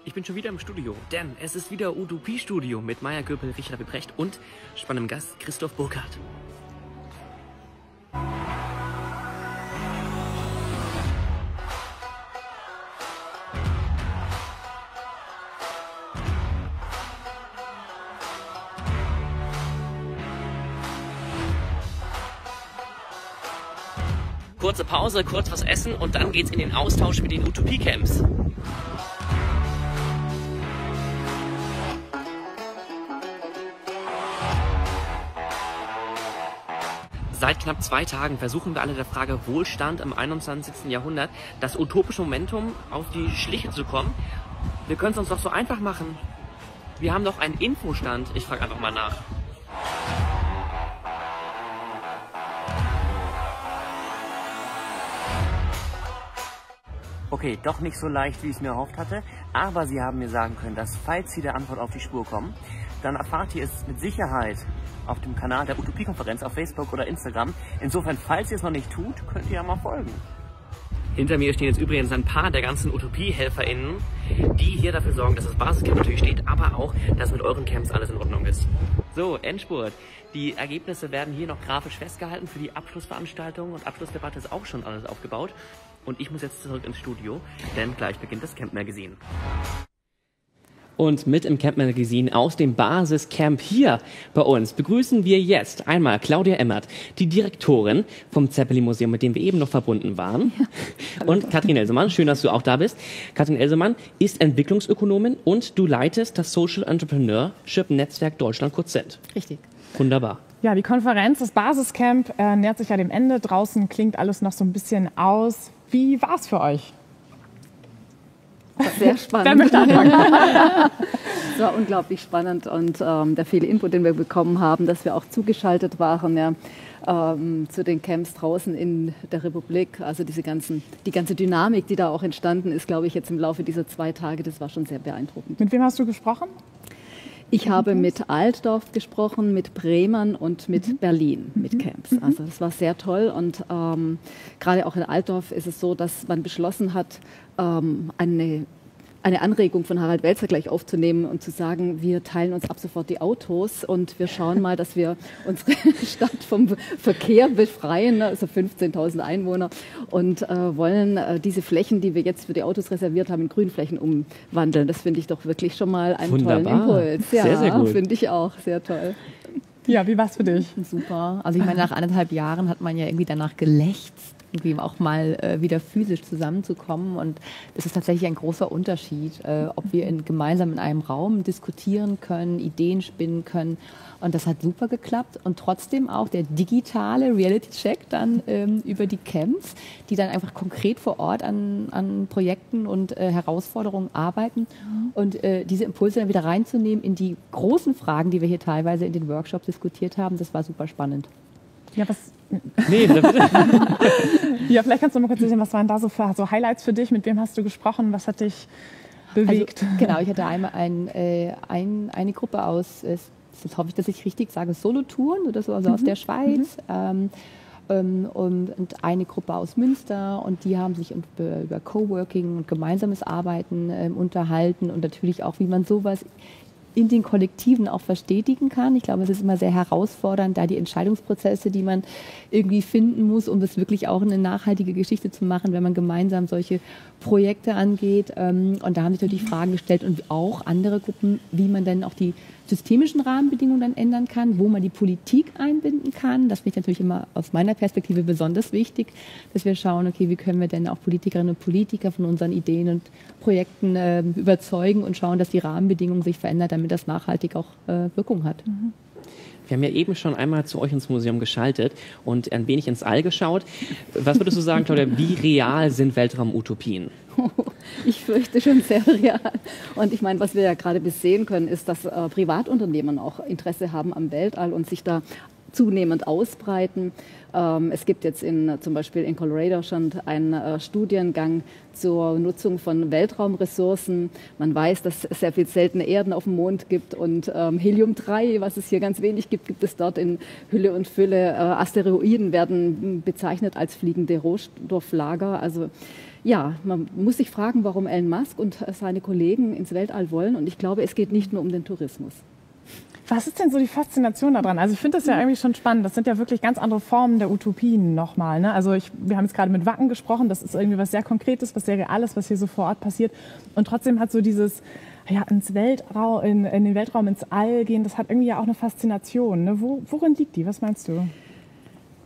Ich bin schon wieder im Studio, denn es ist wieder Utopie-Studio mit Maya Göpel, Richard Brecht und spannendem Gast Christoph Burkhardt. Kurze Pause, kurz was essen und dann geht's in den Austausch mit den Utopie-Camps. Seit knapp 2 Tagen versuchen wir alle der Frage Wohlstand im 21. Jahrhundert, das utopische Momentum auf die Schliche zu kommen. Wir können es uns doch so einfach machen. Wir haben doch einen Infostand. Ich frage einfach mal nach. Okay, doch nicht so leicht, wie ich es mir erhofft hatte, aber Sie haben mir sagen können, dass falls Sie der Antwort auf die Spur kommen, dann erfahrt ihr es mit Sicherheit auf dem Kanal der Utopie-Konferenz auf Facebook oder Instagram. Insofern, falls ihr es noch nicht tut, könnt ihr ja mal folgen. Hinter mir stehen jetzt übrigens ein paar der ganzen Utopie-HelferInnen, die hier dafür sorgen, dass das Basiscamp natürlich steht, aber auch, dass mit euren Camps alles in Ordnung ist. So, Endspurt. Die Ergebnisse werden hier noch grafisch festgehalten für die Abschlussveranstaltung und Abschlussdebatte ist auch schon alles aufgebaut. Und ich muss jetzt zurück ins Studio, denn gleich beginnt das Camp Magazine. Und mit im Camp Magazine aus dem Basiscamp hier bei uns begrüßen wir jetzt einmal Claudia Emmert, die Direktorin vom Zeppelin Museum, mit dem wir eben noch verbunden waren. Ja. Und Katrin Elsemann, schön, dass du auch da bist. Katrin Elsemann ist Entwicklungsökonomin und du leitest das Social Entrepreneurship Netzwerk Deutschland, kurz CENT. Richtig. Wunderbar. Ja, die Konferenz, das Basiscamp nähert sich ja dem Ende. Draußen klingt alles noch so ein bisschen aus. Wie war es für euch? Sehr spannend. Wer möchte anfangen? Es war unglaublich spannend und der viele Input, den wir bekommen haben, dass wir auch zugeschaltet waren ja, zu den Camps draußen in der Republik. Also die ganze Dynamik, die da auch entstanden ist, glaube ich, jetzt im Laufe dieser 2 Tage, das war schon sehr beeindruckend. Mit wem hast du gesprochen? Ich habe mit Altdorf gesprochen, mit Bremen und mit Berlin, mit Camps. Also das war sehr toll und gerade auch in Altdorf ist es so, dass man beschlossen hat, eine Anregung von Harald Welzer gleich aufzunehmen und zu sagen, wir teilen uns ab sofort die Autos und wir schauen mal, dass wir unsere Stadt vom Verkehr befreien, also 15.000 Einwohner und wollen diese Flächen, die wir jetzt für die Autos reserviert haben, in Grünflächen umwandeln. Das finde ich doch wirklich schon mal einen tollen Impuls. Ja, sehr gut. Finde ich auch, sehr toll. Ja, wie war es für dich? Super. Also ich meine, nach 1,5 Jahren hat man ja irgendwie danach gelächzt, irgendwie auch mal wieder physisch zusammenzukommen. Und es ist tatsächlich ein großer Unterschied, ob wir gemeinsam in einem Raum diskutieren können, Ideen spinnen können. Und das hat super geklappt. Und trotzdem auch der digitale Reality-Check dann über die Camps, die dann einfach konkret vor Ort an Projekten und Herausforderungen arbeiten. Und diese Impulse dann wieder reinzunehmen in die großen Fragen, die wir hier teilweise in den Workshops diskutiert haben, das war super spannend. Ja, ja, vielleicht kannst du mal kurz sehen, was waren da so für Highlights für dich? Mit wem hast du gesprochen? Was hat dich bewegt? Also, genau, ich hatte einmal eine Gruppe aus, das hoffe ich, dass ich richtig sage, Solotouren oder so, also aus der Schweiz. Und eine Gruppe aus Münster und die haben sich über Coworking und gemeinsames Arbeiten unterhalten und natürlich auch, wie man sowas in den Kollektiven auch verstetigen kann. Ich glaube, es ist immer sehr herausfordernd, da die Entscheidungsprozesse, die man irgendwie finden muss, um das wirklich auch eine nachhaltige Geschichte zu machen, wenn man gemeinsam solche Projekte angeht. Und da haben sich natürlich Fragen gestellt und auch andere Gruppen, wie man dann auch die systemischen Rahmenbedingungen dann ändern kann, wo man die Politik einbinden kann. Das finde ich natürlich immer aus meiner Perspektive besonders wichtig, dass wir schauen, okay, wie können wir denn auch Politikerinnen und Politiker von unseren Ideen und Projekten überzeugen und schauen, dass die Rahmenbedingungen sich verändern, damit das nachhaltig auch Wirkung hat. Wir haben ja eben schon einmal zu euch ins Museum geschaltet und ein wenig ins All geschaut. Was würdest du sagen, Claudia, wie real sind Weltraumutopien? Ich fürchte schon sehr real. Und ich meine, was wir ja gerade sehen können, ist, dass Privatunternehmen auch Interesse haben am Weltall und sich da zunehmend ausbreiten. Es gibt jetzt zum Beispiel in Colorado schon einen Studiengang zur Nutzung von Weltraumressourcen. Man weiß, dass es sehr viel seltene Erden auf dem Mond gibt und Helium-3, was es hier ganz wenig gibt, gibt es dort in Hülle und Fülle. Asteroiden werden bezeichnet als fliegende Rohstofflager. Also ja, man muss sich fragen, warum Elon Musk und seine Kollegen ins Weltall wollen. Und ich glaube, es geht nicht nur um den Tourismus. Was ist denn so die Faszination daran? Also ich finde das ja irgendwie schon spannend. Das sind ja wirklich ganz andere Formen der Utopien nochmal. Ne? Also wir haben jetzt gerade mit Wacken gesprochen. Das ist irgendwie was sehr Konkretes, was sehr Reales, was hier so vor Ort passiert. Und trotzdem hat so dieses ins Weltraum, in den Weltraum, ins All gehen, das hat irgendwie ja auch eine Faszination. Ne? Worin liegt die? Was meinst du?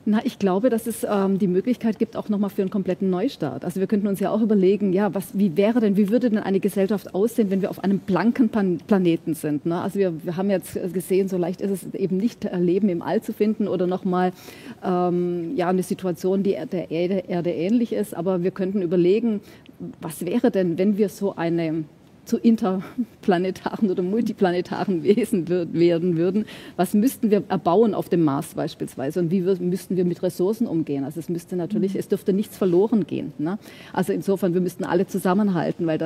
Na, ich glaube, dass es die Möglichkeit gibt, auch nochmal für einen kompletten Neustart. Also wir könnten uns ja auch überlegen, ja, wie würde denn eine Gesellschaft aussehen, wenn wir auf einem blanken Planeten sind? Ne? Also wir haben jetzt gesehen, so leicht ist es eben nicht, Leben im All zu finden oder nochmal eine Situation, die der Erde ähnlich ist. Aber wir könnten überlegen, was wäre denn, wenn wir so eine zu interplanetaren oder multiplanetaren Wesen werden würden. Was müssten wir erbauen auf dem Mars beispielsweise und wie müssten wir mit Ressourcen umgehen? Also es dürfte nichts verloren gehen. Ne? Also insofern, wir müssten alle zusammenhalten, weil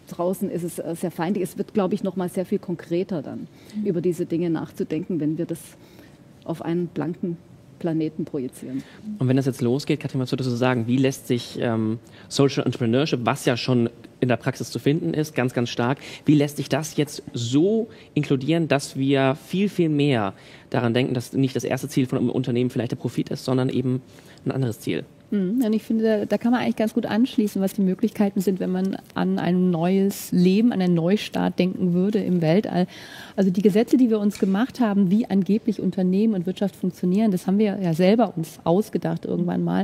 draußen ist es sehr feindlich. Es wird, glaube ich, noch mal sehr viel konkreter dann, über diese Dinge nachzudenken, wenn wir das auf einen blanken Planeten projizieren. Und wenn das jetzt losgeht, Katrin, was würdest du sagen, wie lässt sich Social Entrepreneurship, was ja schon in der Praxis zu finden ist, ganz, ganz stark, wie lässt sich das jetzt so inkludieren, dass wir viel, viel mehr daran denken, dass nicht das erste Ziel von einem Unternehmen vielleicht der Profit ist, sondern eben ein anderes Ziel? Und ich finde, da kann man eigentlich ganz gut anschließen, was die Möglichkeiten sind, wenn man an ein neues Leben, an einen Neustart denken würde im Weltall. Also die Gesetze, die wir uns gemacht haben, wie angeblich Unternehmen und Wirtschaft funktionieren, das haben wir ja selber uns ausgedacht irgendwann mal.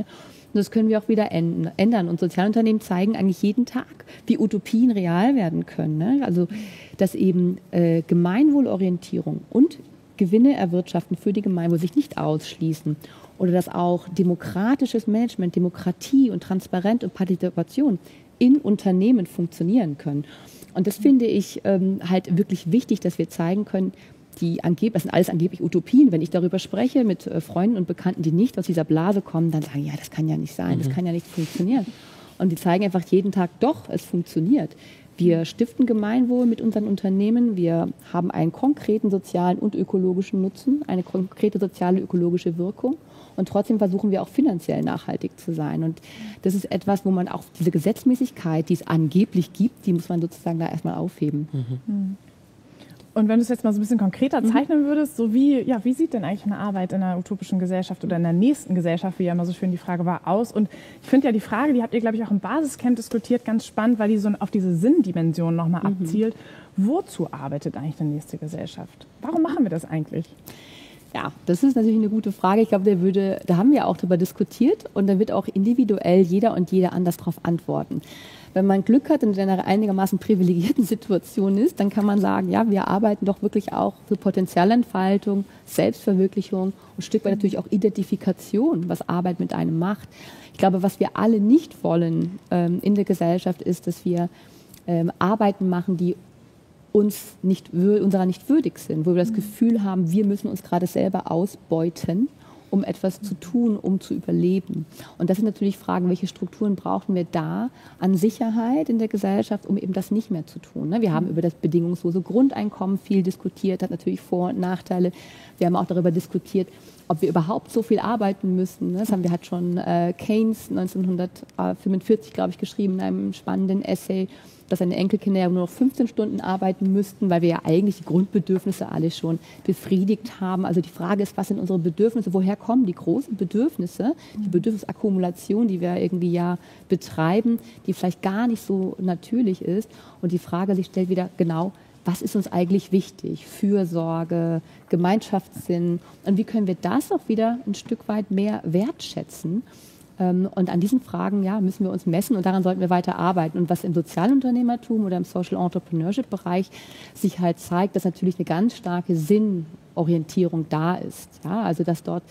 Und das können wir auch wieder ändern. Und Sozialunternehmen zeigen eigentlich jeden Tag, wie Utopien real werden können. Ne? Also dass eben Gemeinwohlorientierung und Gewinne erwirtschaften für die Gemeinwohl sich nicht ausschließen. Oder dass auch demokratisches Management, Demokratie und Transparenz und Partizipation in Unternehmen funktionieren können. Und das finde ich halt wirklich wichtig, dass wir zeigen können, das sind alles angeblich Utopien. Wenn ich darüber spreche mit Freunden und Bekannten, die nicht aus dieser Blase kommen, dann sagen, ja, das kann ja nicht sein, das kann ja nicht funktionieren. Und die zeigen einfach jeden Tag, doch, es funktioniert. Wir stiften Gemeinwohl mit unseren Unternehmen. Wir haben einen konkreten sozialen und ökologischen Nutzen, eine konkrete soziale ökologische Wirkung. Und trotzdem versuchen wir auch finanziell nachhaltig zu sein. Und das ist etwas, wo man auch diese Gesetzmäßigkeit, die es angeblich gibt, die muss man sozusagen da erstmal aufheben. Und wenn du es jetzt mal so ein bisschen konkreter zeichnen würdest, so wie sieht denn eigentlich eine Arbeit in einer utopischen Gesellschaft oder in der nächsten Gesellschaft, wie ja immer so schön die Frage war, aus? Und ich finde ja die Frage, die habt ihr, glaube ich, auch im Basiscamp diskutiert, ganz spannend, weil die so auf diese Sinndimension nochmal abzielt. Wozu arbeitet eigentlich die nächste Gesellschaft? Warum machen wir das eigentlich? Ja, das ist natürlich eine gute Frage. Ich glaube, da haben wir auch darüber diskutiert und da wird auch individuell jeder und jede anders darauf antworten. Wenn man Glück hat und in einer einigermaßen privilegierten Situation ist, dann kann man sagen, ja, wir arbeiten doch wirklich auch für Potenzialentfaltung, Selbstverwirklichung und ein Stück weit natürlich auch Identifikation, was Arbeit mit einem macht. Ich glaube, was wir alle nicht wollen in der Gesellschaft ist, dass wir Arbeiten machen, die unserer nicht würdig sind, wo wir das Gefühl haben, wir müssen uns gerade selber ausbeuten, um etwas zu tun, um zu überleben. Und das sind natürlich Fragen, welche Strukturen brauchen wir da an Sicherheit in der Gesellschaft, um eben das nicht mehr zu tun. Wir haben über das bedingungslose Grundeinkommen viel diskutiert, hat natürlich Vor- und Nachteile. Wir haben auch darüber diskutiert, ob wir überhaupt so viel arbeiten müssen. Das hat schon Keynes 1945, glaube ich, geschrieben in einem spannenden Essay, dass seine Enkelkinder ja nur noch 15 Stunden arbeiten müssten, weil wir ja eigentlich die Grundbedürfnisse alle schon befriedigt haben. Also die Frage ist, was sind unsere Bedürfnisse? Woher kommen die großen Bedürfnisse, die Bedürfnisakkumulation, die wir irgendwie ja betreiben, die vielleicht gar nicht so natürlich ist? Und die Frage sich stellt wieder genau, was ist uns eigentlich wichtig? Fürsorge, Gemeinschaftssinn. Und wie können wir das auch wieder ein Stück weit mehr wertschätzen? Und an diesen Fragen müssen wir uns messen und daran sollten wir weiter arbeiten. Und was im Sozialunternehmertum oder im Social Entrepreneurship-Bereich sich halt zeigt, dass natürlich eine ganz starke Sinnorientierung da ist. Ja, also dass dort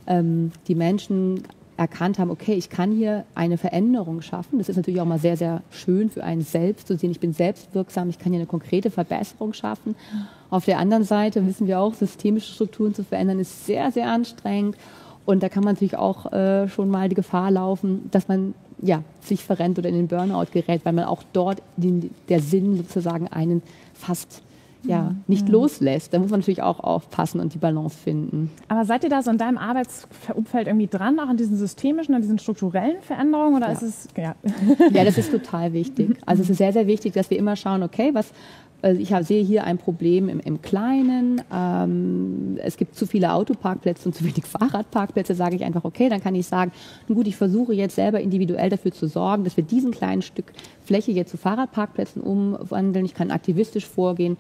die Menschen erkannt haben, okay, ich kann hier eine Veränderung schaffen. Das ist natürlich auch mal sehr, sehr schön für einen selbst zu sehen. Ich bin selbstwirksam, ich kann hier eine konkrete Verbesserung schaffen. Auf der anderen Seite wissen wir auch, systemische Strukturen zu verändern ist sehr, sehr anstrengend. Und da kann man natürlich auch schon mal die Gefahr laufen, dass man sich verrennt oder in den Burnout gerät, weil man auch dort der Sinn sozusagen einen fast nicht loslässt. Da muss man natürlich auch aufpassen und die Balance finden. Aber seid ihr da so in deinem Arbeitsumfeld irgendwie dran, auch an diesen systemischen, an diesen strukturellen Veränderungen? Oder ist es, Ja, das ist total wichtig. Also es ist sehr, sehr wichtig, dass wir immer schauen, okay, ich sehe hier ein Problem im Kleinen. Es gibt zu viele Autoparkplätze und zu wenig Fahrradparkplätze. Sage ich einfach, okay, dann kann ich sagen, nun gut, ich versuche jetzt selber individuell dafür zu sorgen, dass wir diesen kleinen Stück Fläche jetzt zu Fahrradparkplätzen umwandeln. Ich kann aktivistisch vorgehen.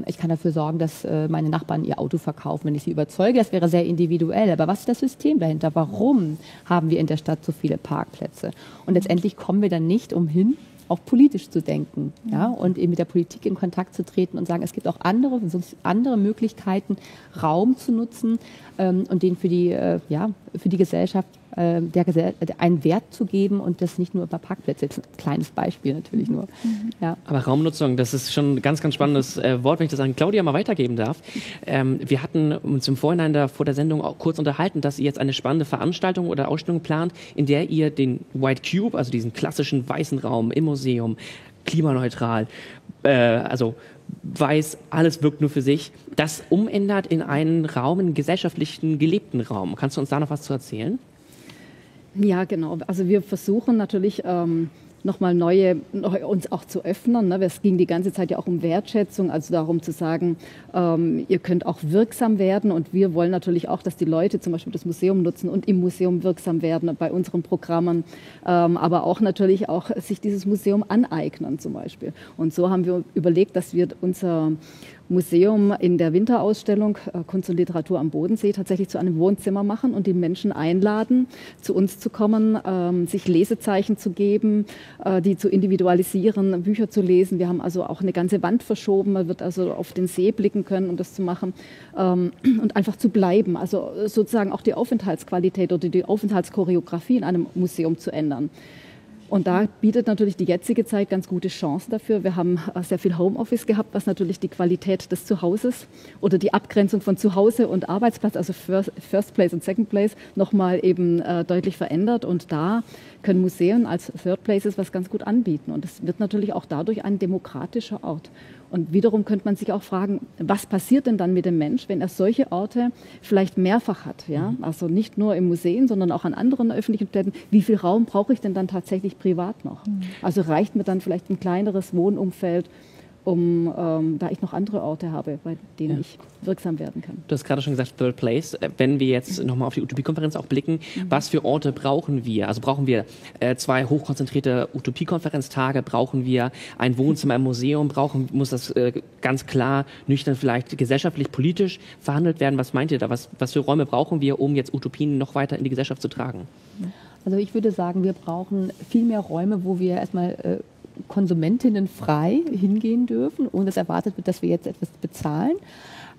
Ich kann dafür sorgen, dass meine Nachbarn ihr Auto verkaufen, wenn ich sie überzeuge. Das wäre sehr individuell. Aber was ist das System dahinter? Warum haben wir in der Stadt so viele Parkplätze? Und letztendlich kommen wir dann nicht umhin, auch politisch zu denken, und eben mit der Politik in Kontakt zu treten und sagen, es gibt auch andere Möglichkeiten, Raum zu nutzen und den für die Gesellschaft einen Wert zu geben und das nicht nur über Parkplätze. Jetzt ein kleines Beispiel natürlich nur. Ja. Aber Raumnutzung, das ist schon ein ganz, ganz spannendes Wort, wenn ich das an Claudia mal weitergeben darf. Wir hatten uns im Vorhinein vor der Sendung auch kurz unterhalten, dass ihr jetzt eine spannende Veranstaltung oder Ausstellung plant, in der ihr den White Cube, also diesen klassischen weißen Raum im Museum, klimaneutral, also weiß, alles wirkt nur für sich, das umändert in einen Raum, einen gesellschaftlichen, gelebten Raum. Kannst du uns da noch was zu erzählen? Ja, genau. Also wir versuchen natürlich nochmal uns auch zu öffnen. Ne? Es ging die ganze Zeit ja auch um Wertschätzung, also darum zu sagen, ihr könnt auch wirksam werden und wir wollen natürlich auch, dass die Leute zum Beispiel das Museum nutzen und im Museum wirksam werden bei unseren Programmen, aber auch natürlich auch sich dieses Museum aneignen zum Beispiel. Und so haben wir überlegt, dass wir unser Museum in der Winterausstellung Kunst und Literatur am Bodensee tatsächlich zu einem Wohnzimmer machen und die Menschen einladen, zu uns zu kommen, sich Lesezeichen zu geben, die zu individualisieren, Bücher zu lesen. Wir haben also auch eine ganze Wand verschoben, man wird also auf den See blicken können, um das zu machen und einfach zu bleiben, also sozusagen auch die Aufenthaltsqualität oder die Aufenthaltschoreografie in einem Museum zu ändern. Und da bietet natürlich die jetzige Zeit ganz gute Chancen dafür. Wir haben sehr viel Homeoffice gehabt, was natürlich die Qualität des Zuhauses oder die Abgrenzung von Zuhause und Arbeitsplatz, also First Place und Second Place, nochmal eben deutlich verändert. Und da können Museen als Third Places was ganz gut anbieten. Und es wird natürlich auch dadurch ein demokratischer Ort. Und wiederum könnte man sich auch fragen, was passiert denn dann mit dem Mensch, wenn er solche Orte vielleicht mehrfach hat? Ja? Also nicht nur im Museum, sondern auch an anderen öffentlichen Städten. Wie viel Raum brauche ich denn dann tatsächlich privat noch? Also reicht mir dann vielleicht ein kleineres Wohnumfeld, da ich noch andere Orte habe, bei denen ich wirksam werden kann. Du hast gerade schon gesagt, Third Place. Wenn wir jetzt nochmal auf die Utopie-Konferenz auch blicken, was für Orte brauchen wir? Also brauchen wir 2 hochkonzentrierte Utopie-Konferenztage? Brauchen wir ein Wohnzimmer im Museum? Muss das ganz klar, nüchtern vielleicht gesellschaftlich, politisch verhandelt werden? Was meint ihr da? Was für Räume brauchen wir, um jetzt Utopien noch weiter in die Gesellschaft zu tragen? Also ich würde sagen, wir brauchen viel mehr Räume, wo wir erstmal Konsumentinnen frei hingehen dürfen, ohne dass erwartet wird, dass wir jetzt etwas bezahlen.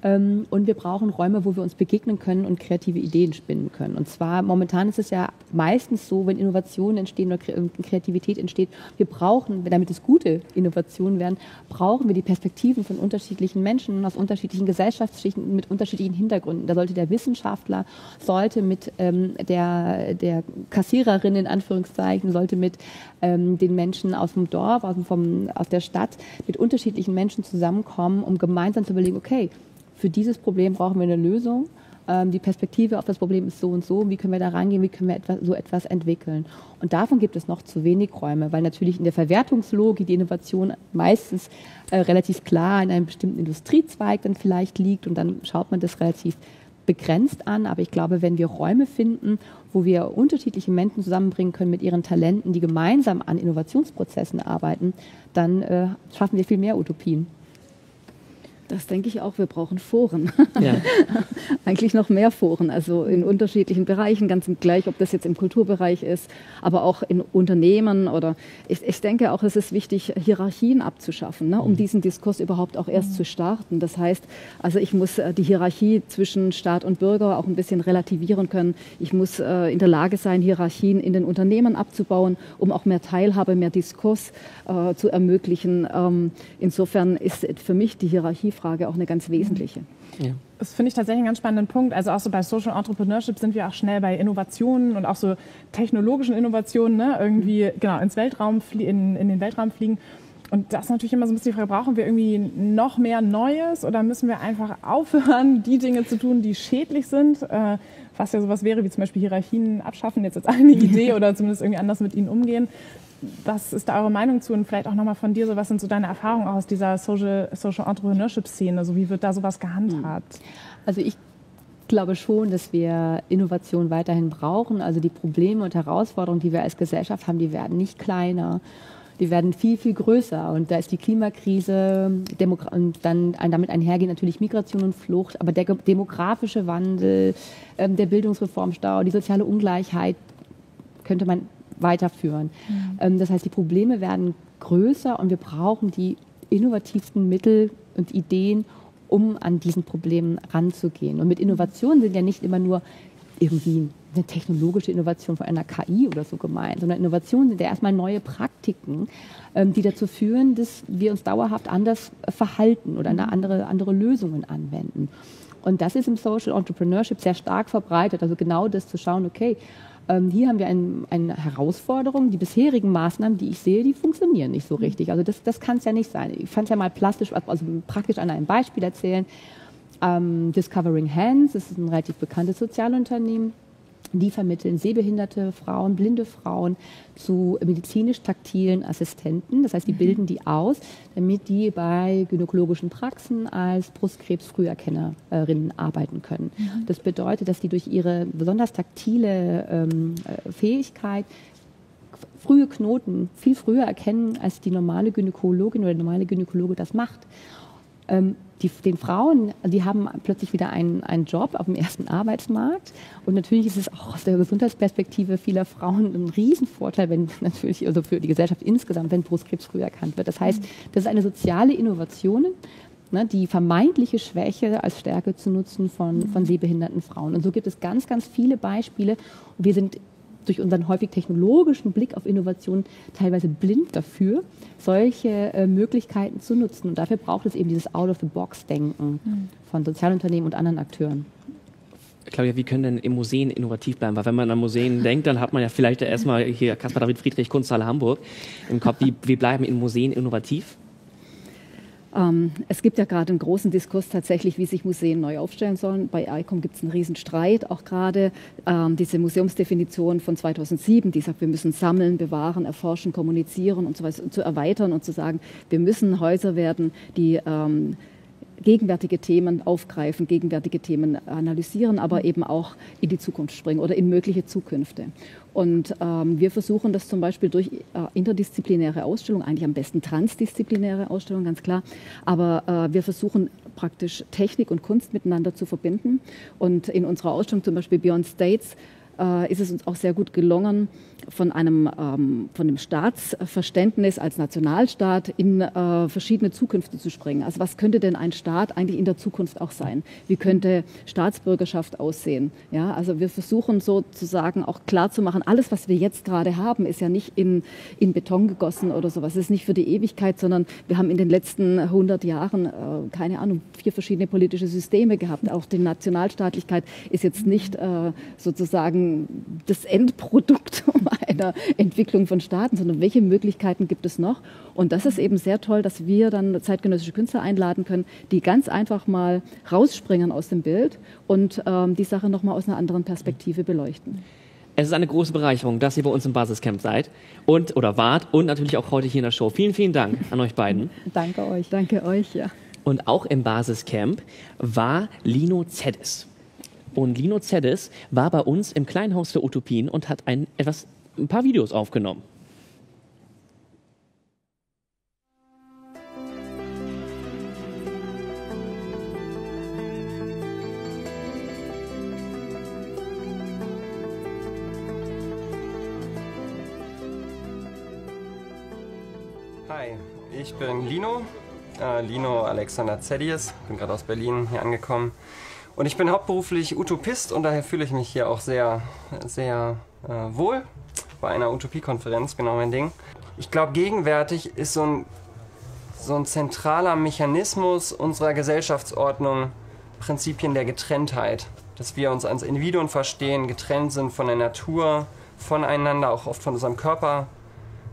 Und wir brauchen Räume, wo wir uns begegnen können und kreative Ideen spinnen können. Und zwar, momentan ist es ja meistens so, wenn Innovationen entstehen oder Kreativität entsteht, wir brauchen, damit es gute Innovationen werden, brauchen wir die Perspektiven von unterschiedlichen Menschen aus unterschiedlichen Gesellschaftsschichten mit unterschiedlichen Hintergründen. Da sollte der Wissenschaftler, sollte mit der Kassiererin in Anführungszeichen, sollte mit den Menschen aus dem Dorf, aus der Stadt, mit unterschiedlichen Menschen zusammenkommen, um gemeinsam zu überlegen, okay, für dieses Problem brauchen wir eine Lösung. Die Perspektive auf das Problem ist so und so. Wie können wir da rangehen? Wie können wir so etwas entwickeln? Und davon gibt es noch zu wenig Räume, weil natürlich in der Verwertungslogik die Innovation meistens relativ klar in einem bestimmten Industriezweig dann vielleicht liegt und dann schaut man das relativ begrenzt an. Aber ich glaube, wenn wir Räume finden, wo wir unterschiedliche Menschen zusammenbringen können mit ihren Talenten, die gemeinsam an Innovationsprozessen arbeiten, dann schaffen wir viel mehr Utopien. Das denke ich auch, wir brauchen Foren. Ja. Eigentlich noch mehr Foren, also in unterschiedlichen Bereichen, ganz gleich, ob das jetzt im Kulturbereich ist, aber auch in Unternehmen oder ich denke auch, es ist wichtig, Hierarchien abzuschaffen, ne, um diesen Diskurs überhaupt auch erst zu starten. Das heißt, also ich muss die Hierarchie zwischen Staat und Bürger auch ein bisschen relativieren können. Ich muss in der Lage sein, Hierarchien in den Unternehmen abzubauen, um auch mehr Teilhabe, mehr Diskurs zu ermöglichen. Insofern ist für mich die Hierarchiefrage auch eine ganz wesentliche. Ja. Das finde ich tatsächlich einen ganz spannenden Punkt. Also auch so bei Social Entrepreneurship sind wir auch schnell bei Innovationen und auch so technologischen Innovationen, ne? Irgendwie genau in den Weltraum fliegen. Und das ist natürlich immer so ein bisschen die Frage, brauchen wir irgendwie noch mehr Neues oder müssen wir einfach aufhören, die Dinge zu tun, die schädlich sind? Was ja sowas wäre wie zum Beispiel Hierarchien abschaffen, jetzt als eine Idee oder zumindest irgendwie anders mit ihnen umgehen. Was ist da eure Meinung zu und vielleicht auch nochmal von dir, so was sind so deine Erfahrungen auch aus dieser Social Entrepreneurship-Szene? Also wie wird da sowas gehandhabt? Also ich glaube schon, dass wir Innovation weiterhin brauchen. Also die Probleme und Herausforderungen, die wir als Gesellschaft haben, die werden nicht kleiner. Die werden viel, viel größer. Und da ist die Klimakrise und dann damit einhergehen natürlich Migration und Flucht, aber der demografische Wandel, der Bildungsreformstau, die soziale Ungleichheit könnte man weiterführen. Das heißt, die Probleme werden größer und wir brauchen die innovativsten Mittel und Ideen, um an diesen Problemen ranzugehen. Und mit Innovationen sind ja nicht immer nur irgendwie eine technologische Innovation von einer KI oder so gemeint, sondern Innovationen sind ja erstmal neue Praktiken, die dazu führen, dass wir uns dauerhaft anders verhalten oder andere Lösungen anwenden. Und das ist im Social Entrepreneurship sehr stark verbreitet, also genau das zu schauen, okay, hier haben wir eine Herausforderung. Die bisherigen Maßnahmen, die ich sehe, die funktionieren nicht so richtig. Also das kann es ja nicht sein. Ich kann es ja mal praktisch an einem Beispiel erzählen. Discovering Hands, das ist ein relativ bekanntes Sozialunternehmen. Die vermitteln sehbehinderte Frauen, blinde Frauen zu medizinisch-taktilen Assistenten. Das heißt, die bilden die aus, damit die bei gynäkologischen Praxen als Brustkrebs-Früherkennerinnen arbeiten können. Das bedeutet, dass die durch ihre besonders taktile Fähigkeit frühe Knoten viel früher erkennen, als die normale Gynäkologin oder der normale Gynäkologe das macht. Den Frauen, die haben plötzlich wieder einen Job auf dem ersten Arbeitsmarkt. Und natürlich ist es auch aus der Gesundheitsperspektive vieler Frauen ein Riesenvorteil, wenn natürlich, also für die Gesellschaft insgesamt, wenn Brustkrebs früh erkannt wird. Das heißt, das ist eine soziale Innovation, ne, die vermeintliche Schwäche als Stärke zu nutzen von sehbehinderten Frauen. Und so gibt es ganz, ganz viele Beispiele. Und wir sind durch unseren häufig technologischen Blick auf Innovation teilweise blind dafür, solche Möglichkeiten zu nutzen. Und dafür braucht es eben dieses Out-of-the-Box-Denken von Sozialunternehmen und anderen Akteuren. Claudia, wie können denn in Museen innovativ bleiben? Weil wenn man an Museen denkt, dann hat man ja vielleicht erstmal hier Caspar David Friedrich, Kunsthalle Hamburg im Kopf. Wie bleiben in Museen innovativ? Es gibt ja gerade einen großen Diskurs tatsächlich, wie sich Museen neu aufstellen sollen. Bei ICOM gibt es einen riesen Streit, auch gerade diese Museumsdefinition von 2007, die sagt, wir müssen sammeln, bewahren, erforschen, kommunizieren und so weiter, zu erweitern und zu sagen, wir müssen Häuser werden, die gegenwärtige Themen aufgreifen, gegenwärtige Themen analysieren, aber eben auch in die Zukunft springen oder in mögliche Zukünfte. Und wir versuchen das zum Beispiel durch interdisziplinäre Ausstellungen, eigentlich am besten transdisziplinäre Ausstellungen, ganz klar. Aber wir versuchen praktisch Technik und Kunst miteinander zu verbinden. Und in unserer Ausstellung zum Beispiel Beyond States ist es uns auch sehr gut gelungen, von dem Staatsverständnis als Nationalstaat in verschiedene Zukünfte zu springen. Also was könnte denn ein Staat eigentlich in der Zukunft auch sein? Wie könnte Staatsbürgerschaft aussehen? Ja, also wir versuchen sozusagen auch klarzumachen, alles, was wir jetzt gerade haben, ist ja nicht in Beton gegossen oder sowas. Es ist nicht für die Ewigkeit, sondern wir haben in den letzten 100 Jahren, keine Ahnung, 4 verschiedene politische Systeme gehabt. Auch die Nationalstaatlichkeit ist jetzt nicht sozusagen das Endprodukt einer Entwicklung von Staaten, sondern welche Möglichkeiten gibt es noch? Und das ist eben sehr toll, dass wir dann zeitgenössische Künstler einladen können, die ganz einfach mal rausspringen aus dem Bild und die Sache nochmal aus einer anderen Perspektive beleuchten. Es ist eine große Bereicherung, dass ihr bei uns im Basiscamp seid oder wart und natürlich auch heute hier in der Show. Vielen, vielen Dank an euch beiden. Danke euch. Danke euch, ja. Und auch im Basiscamp war Lino Zedis. Und Lino Zedis war bei uns im kleinen Haus der Utopien und hat ein paar Videos aufgenommen. Hi, ich bin Lino, Lino Alexander Zedius, bin gerade aus Berlin hier angekommen. Und ich bin hauptberuflich Utopist und daher fühle ich mich hier auch sehr wohl bei einer Utopiekonferenz, genau mein Ding. Ich glaube, gegenwärtig ist so ein zentraler Mechanismus unserer Gesellschaftsordnung Prinzipien der Getrenntheit. Dass wir uns als Individuen verstehen, getrennt sind von der Natur, voneinander, auch oft von unserem Körper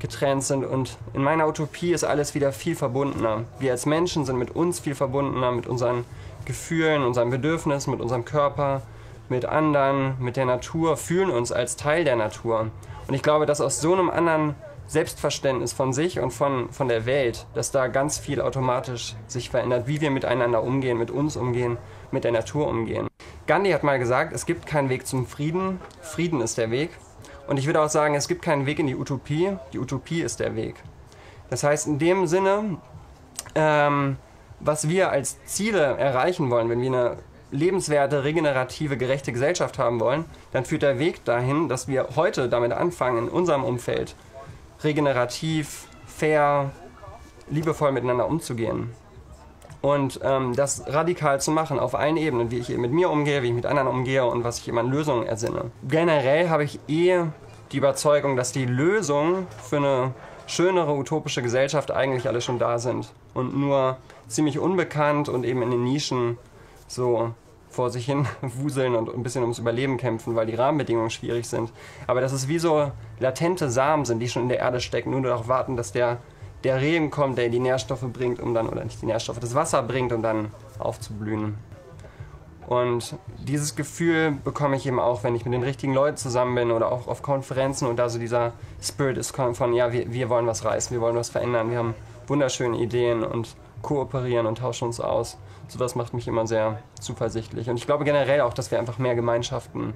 getrennt sind. Und in meiner Utopie ist alles wieder viel verbundener. Wir als Menschen sind mit uns viel verbundener, mit unseren Gefühlen, unseren Bedürfnissen, mit unserem Körper, mit anderen, mit der Natur, fühlen uns als Teil der Natur. Und ich glaube, dass aus so einem anderen Selbstverständnis von sich und von der Welt, dass da ganz viel automatisch sich verändert, wie wir miteinander umgehen, mit uns umgehen, mit der Natur umgehen. Gandhi hat mal gesagt, es gibt keinen Weg zum Frieden, Frieden ist der Weg. Und ich würde auch sagen, es gibt keinen Weg in die Utopie ist der Weg. Das heißt, in dem Sinne, was wir als Ziele erreichen wollen, wenn wir eine lebenswerte, regenerative, gerechte Gesellschaft haben wollen, dann führt der Weg dahin, dass wir heute damit anfangen, in unserem Umfeld regenerativ, fair, liebevoll miteinander umzugehen. Und das radikal zu machen auf allen Ebenen, wie ich eben mit mir umgehe, wie ich mit anderen umgehe und was ich eben an Lösungen ersinne. Generell habe ich die Überzeugung, dass die Lösungen für eine schönere utopische Gesellschaft eigentlich alle schon da sind und nur ziemlich unbekannt und eben in den Nischen so vor sich hin wuseln und ein bisschen ums Überleben kämpfen, weil die Rahmenbedingungen schwierig sind. Aber dass es wie so latente Samen sind, die schon in der Erde stecken, nur darauf warten, dass der Regen kommt, der die Nährstoffe bringt, um dann, oder nicht die Nährstoffe, das Wasser bringt, um dann aufzublühen. Und dieses Gefühl bekomme ich eben auch, wenn ich mit den richtigen Leuten zusammen bin oder auch auf Konferenzen und da so dieser Spirit ist von, ja, wir wollen was reißen, wir wollen was verändern, wir haben wunderschöne Ideen und kooperieren und tauschen uns aus. So das macht mich immer sehr zuversichtlich. Und ich glaube generell auch, dass wir einfach mehr Gemeinschaften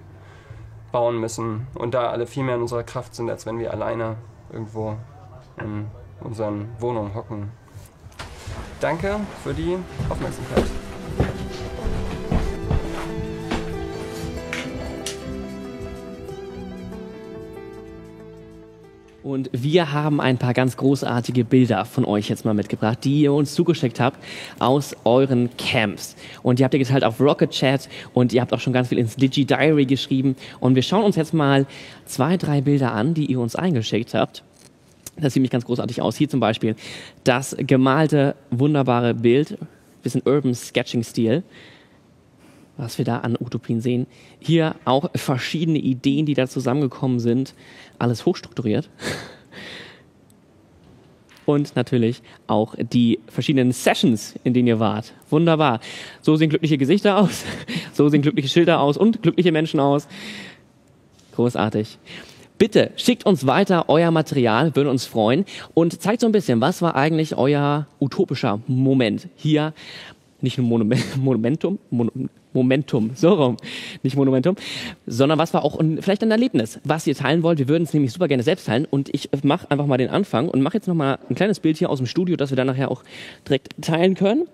bauen müssen und da alle viel mehr in unserer Kraft sind, als wenn wir alleine irgendwo in unseren Wohnungen hocken. Danke für die Aufmerksamkeit. Und wir haben ein paar ganz großartige Bilder von euch jetzt mal mitgebracht, die ihr uns zugeschickt habt aus euren Camps. Und die habt ihr geteilt auf Rocket Chat und ihr habt auch schon ganz viel ins Digi Diary geschrieben. Und wir schauen uns jetzt mal 2, 3 Bilder an, die ihr uns eingeschickt habt. Das sieht nämlich ganz großartig aus. Hier zum Beispiel das gemalte, wunderbare Bild, bisschen Urban Sketching-Stil, was wir da an Utopien sehen. Hier auch verschiedene Ideen, die da zusammengekommen sind. Alles hochstrukturiert. Und natürlich auch die verschiedenen Sessions, in denen ihr wart. Wunderbar. So sehen glückliche Gesichter aus, so sehen glückliche Schilder aus und glückliche Menschen aus. Großartig. Bitte schickt uns weiter euer Material, würde uns freuen. Und zeigt so ein bisschen, was war eigentlich euer utopischer Moment hier. Nicht nur Momentum, so rum, nicht Monumentum, sondern was war auch vielleicht ein Erlebnis, was ihr teilen wollt. Wir würden es nämlich super gerne selbst teilen und ich mache einfach mal den Anfang und mache jetzt nochmal ein kleines Bild hier aus dem Studio, das wir dann nachher auch direkt teilen können.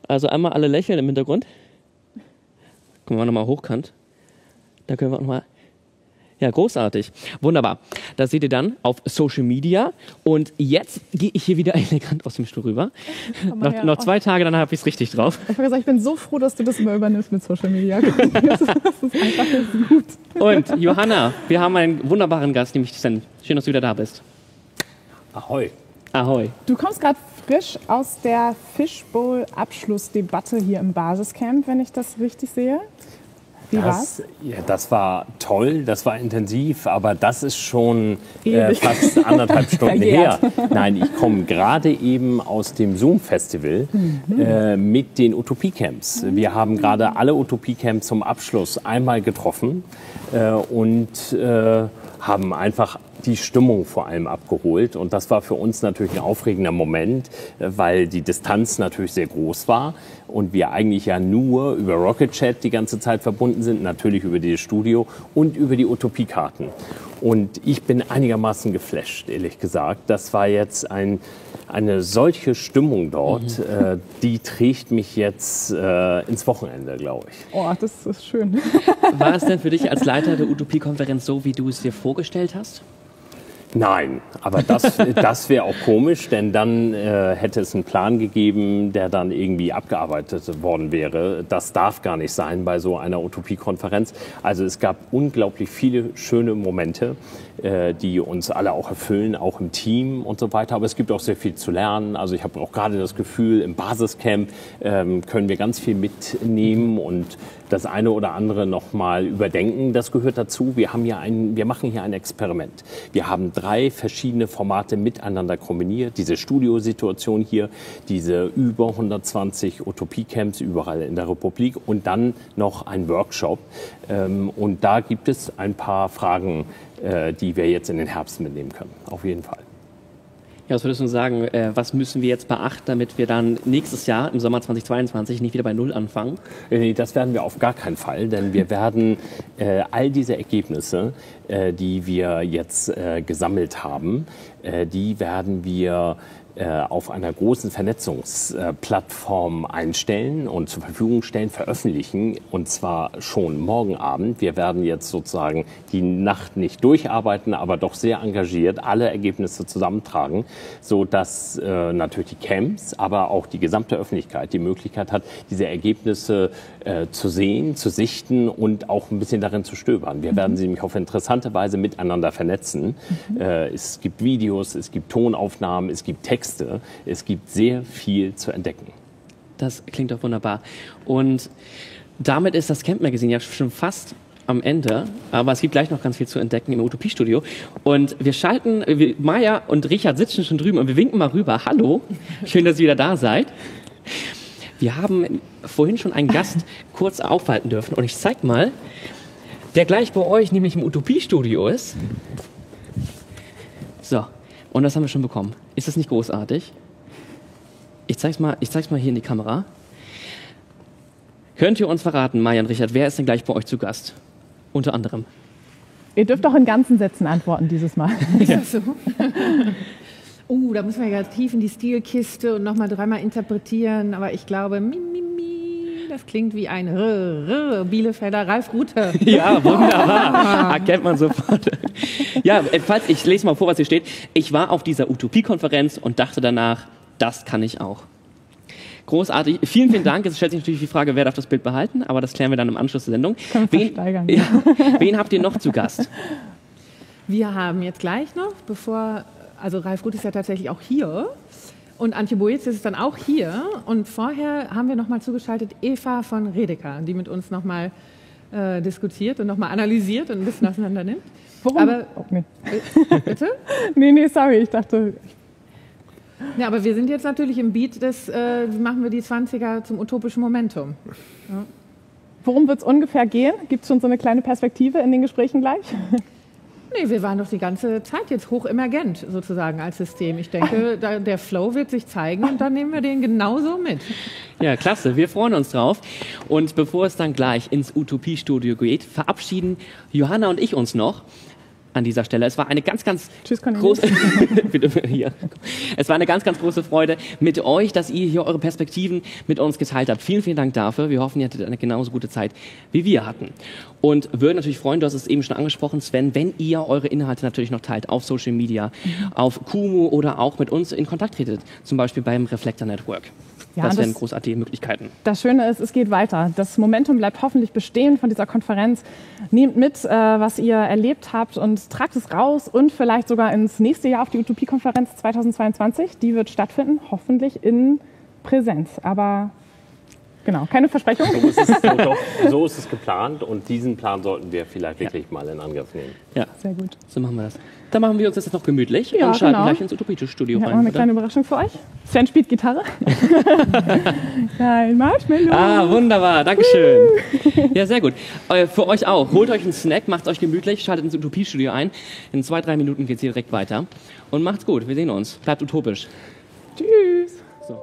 Also einmal alle lächeln im Hintergrund. Gucken wir nochmal hochkant. Da können wir auch nochmal... Ja, großartig. Wunderbar. Das seht ihr dann auf Social Media. Und jetzt gehe ich hier wieder elegant aus dem Stuhl rüber. Noch 2 Tage, dann habe ich es richtig drauf. Ich habe gesagt, ich bin so froh, dass du das immer übernimmst mit Social Media. Das ist einfach gut. Und Johanna, wir haben einen wunderbaren Gast, nämlich Sven. Schön, dass du wieder da bist. Ahoi. Ahoi. Du kommst gerade frisch aus der Fishbowl-Abschlussdebatte hier im Basiscamp, wenn ich das richtig sehe. Wie war's? Ja, das war toll, das war intensiv, aber das ist schon fast 1,5 Stunden her. Nein, ich komme gerade eben aus dem Zoom-Festival mit den Utopie-Camps. Wir haben gerade alle Utopie-Camps zum Abschluss einmal getroffen und haben einfach die Stimmung vor allem abgeholt. Und das war für uns natürlich ein aufregender Moment, weil die Distanz natürlich sehr groß war und wir eigentlich ja nur über Rocket Chat die ganze Zeit verbunden sind, natürlich über dieses Studio und über die Utopiekarten. Und ich bin einigermaßen geflasht, ehrlich gesagt. Das war jetzt eine solche Stimmung dort, die trägt mich jetzt ins Wochenende, glaube ich. Oh, das ist schön. War es denn für dich als Leiter der Utopie-Konferenz so, wie du es dir vorgestellt hast? Nein, aber das wäre auch komisch, denn dann hätte es einen Plan gegeben, der dann irgendwie abgearbeitet worden wäre. Das darf gar nicht sein bei so einer Utopie-Konferenz. Also es gab unglaublich viele schöne Momente, die uns alle auch erfüllen, auch im Team und so weiter. Aber es gibt auch sehr viel zu lernen. Also ich habe auch gerade das Gefühl, im Basiscamp können wir ganz viel mitnehmen und das eine oder andere noch mal überdenken. Das gehört dazu. Wir machen hier ein Experiment. Wir haben 3 verschiedene Formate miteinander kombiniert. Diese Studiosituation hier, diese über 120 Utopie-Camps überall in der Republik und dann noch ein Workshop. Und da gibt es ein paar Fragen, die wir jetzt in den Herbst mitnehmen können. Auf jeden Fall. Ja, was würdest du sagen, was müssen wir jetzt beachten, damit wir dann nächstes Jahr im Sommer 2022 nicht wieder bei Null anfangen? Das werden wir auf gar keinen Fall, denn wir werden all diese Ergebnisse, die wir jetzt gesammelt haben, die werden wir auf einer großen Vernetzungsplattform einstellen und zur Verfügung stellen, veröffentlichen, und zwar schon morgen Abend. Wir werden jetzt sozusagen die Nacht nicht durcharbeiten, aber doch sehr engagiert alle Ergebnisse zusammentragen, sodass natürlich die Camps, aber auch die gesamte Öffentlichkeit die Möglichkeit hat, diese Ergebnisse zu sehen, zu sichten und auch ein bisschen darin zu stöbern. Wir werden sie nämlich auf interessante Weise miteinander vernetzen. Es gibt Videos, es gibt Tonaufnahmen, es gibt Texte. Es gibt sehr viel zu entdecken. Das klingt doch wunderbar. Und damit ist das Camp Magazine ja schon fast am Ende, aber es gibt gleich noch ganz viel zu entdecken im Utopiestudio. Und wir schalten, Maja und Richard sitzen schon drüben und wir winken mal rüber. Hallo, schön, dass ihr wieder da seid. Wir haben vorhin schon einen Gast kurz aufhalten dürfen und ich zeig mal, der gleich bei euch nämlich im Utopiestudio ist. So. Und das haben wir schon bekommen. Ist das nicht großartig? Ich zeig's mal hier in die Kamera. Könnt ihr uns verraten, Maja und Richard, wer ist denn gleich bei euch zu Gast? Unter anderem. Ihr dürft auch in ganzen Sätzen antworten dieses Mal. Ist das so? Da müssen wir ja tief in die Stilkiste und nochmal 3-mal interpretieren. Aber ich glaube, das klingt wie ein Bielefelder Ralf Rute. Ja, wunderbar. Erkennt man sofort. Ja, ich lese mal vor, was hier steht. Ich war auf dieser Utopie-Konferenz und dachte danach, das kann ich auch. Großartig. Vielen, vielen Dank. Jetzt stellt sich natürlich die Frage, wer darf das Bild behalten? Aber das klären wir dann im Anschluss der Sendung. Wen habt ihr noch zu Gast? Wir haben jetzt gleich noch, also Ralf Rute ist ja tatsächlich auch hier. Und Antje Boetz ist dann auch hier. Und vorher haben wir nochmal zugeschaltet Eva von Redeker, die mit uns nochmal diskutiert und nochmal analysiert und ein bisschen auseinander nimmt. Aber, bitte? Nee, sorry, ich dachte... Ja, aber wir sind jetzt natürlich im Beat machen wir die 20er zum utopischen Momentum. Ja. Worum wird es ungefähr gehen? Gibt es schon so eine kleine Perspektive in den Gesprächen gleich? Nee, wir waren doch die ganze Zeit jetzt hochemergent sozusagen als System. Ich denke, der Flow wird sich zeigen und dann nehmen wir den genauso mit. Ja, klasse. Wir freuen uns drauf. Und bevor es dann gleich ins Utopiestudio geht, verabschieden Johanna und ich uns noch an dieser Stelle. Es war eine ganz große Es war eine ganz große Freude mit euch, dass ihr hier eure Perspektiven mit uns geteilt habt. Vielen, vielen Dank dafür. Wir hoffen, ihr hattet eine genauso gute Zeit, wie wir hatten. Und würden natürlich freuen, du hast es eben schon angesprochen, Sven, wenn ihr eure Inhalte natürlich noch teilt auf Social Media, auf Kumu oder auch mit uns in Kontakt tretet, zum Beispiel beim Reflektor Network. Ja, das wären großartige Möglichkeiten. Das Schöne ist, es geht weiter. Das Momentum bleibt hoffentlich bestehen von dieser Konferenz. Nehmt mit, was ihr erlebt habt und tragt es raus und vielleicht sogar ins nächste Jahr auf die Utopie-Konferenz 2022. Die wird stattfinden, hoffentlich in Präsenz. Aber genau, keine Versprechung. So ist es geplant und diesen Plan sollten wir vielleicht wirklich mal in Angriff nehmen. Ja, sehr gut. So machen wir das. Dann machen wir uns jetzt noch gemütlich und schalten gleich ins Utopie-Studio rein. Ich habe noch eine kleine Überraschung für euch. Sven spielt Gitarre. Kein Marshmallow. Ah, wunderbar. Dankeschön. Ja, sehr gut. Für euch auch. Holt euch einen Snack, macht euch gemütlich, schaltet ins Utopie-Studio ein. In 2-3 Minuten geht es hier direkt weiter. Und macht's gut. Wir sehen uns. Bleibt utopisch. Tschüss. So.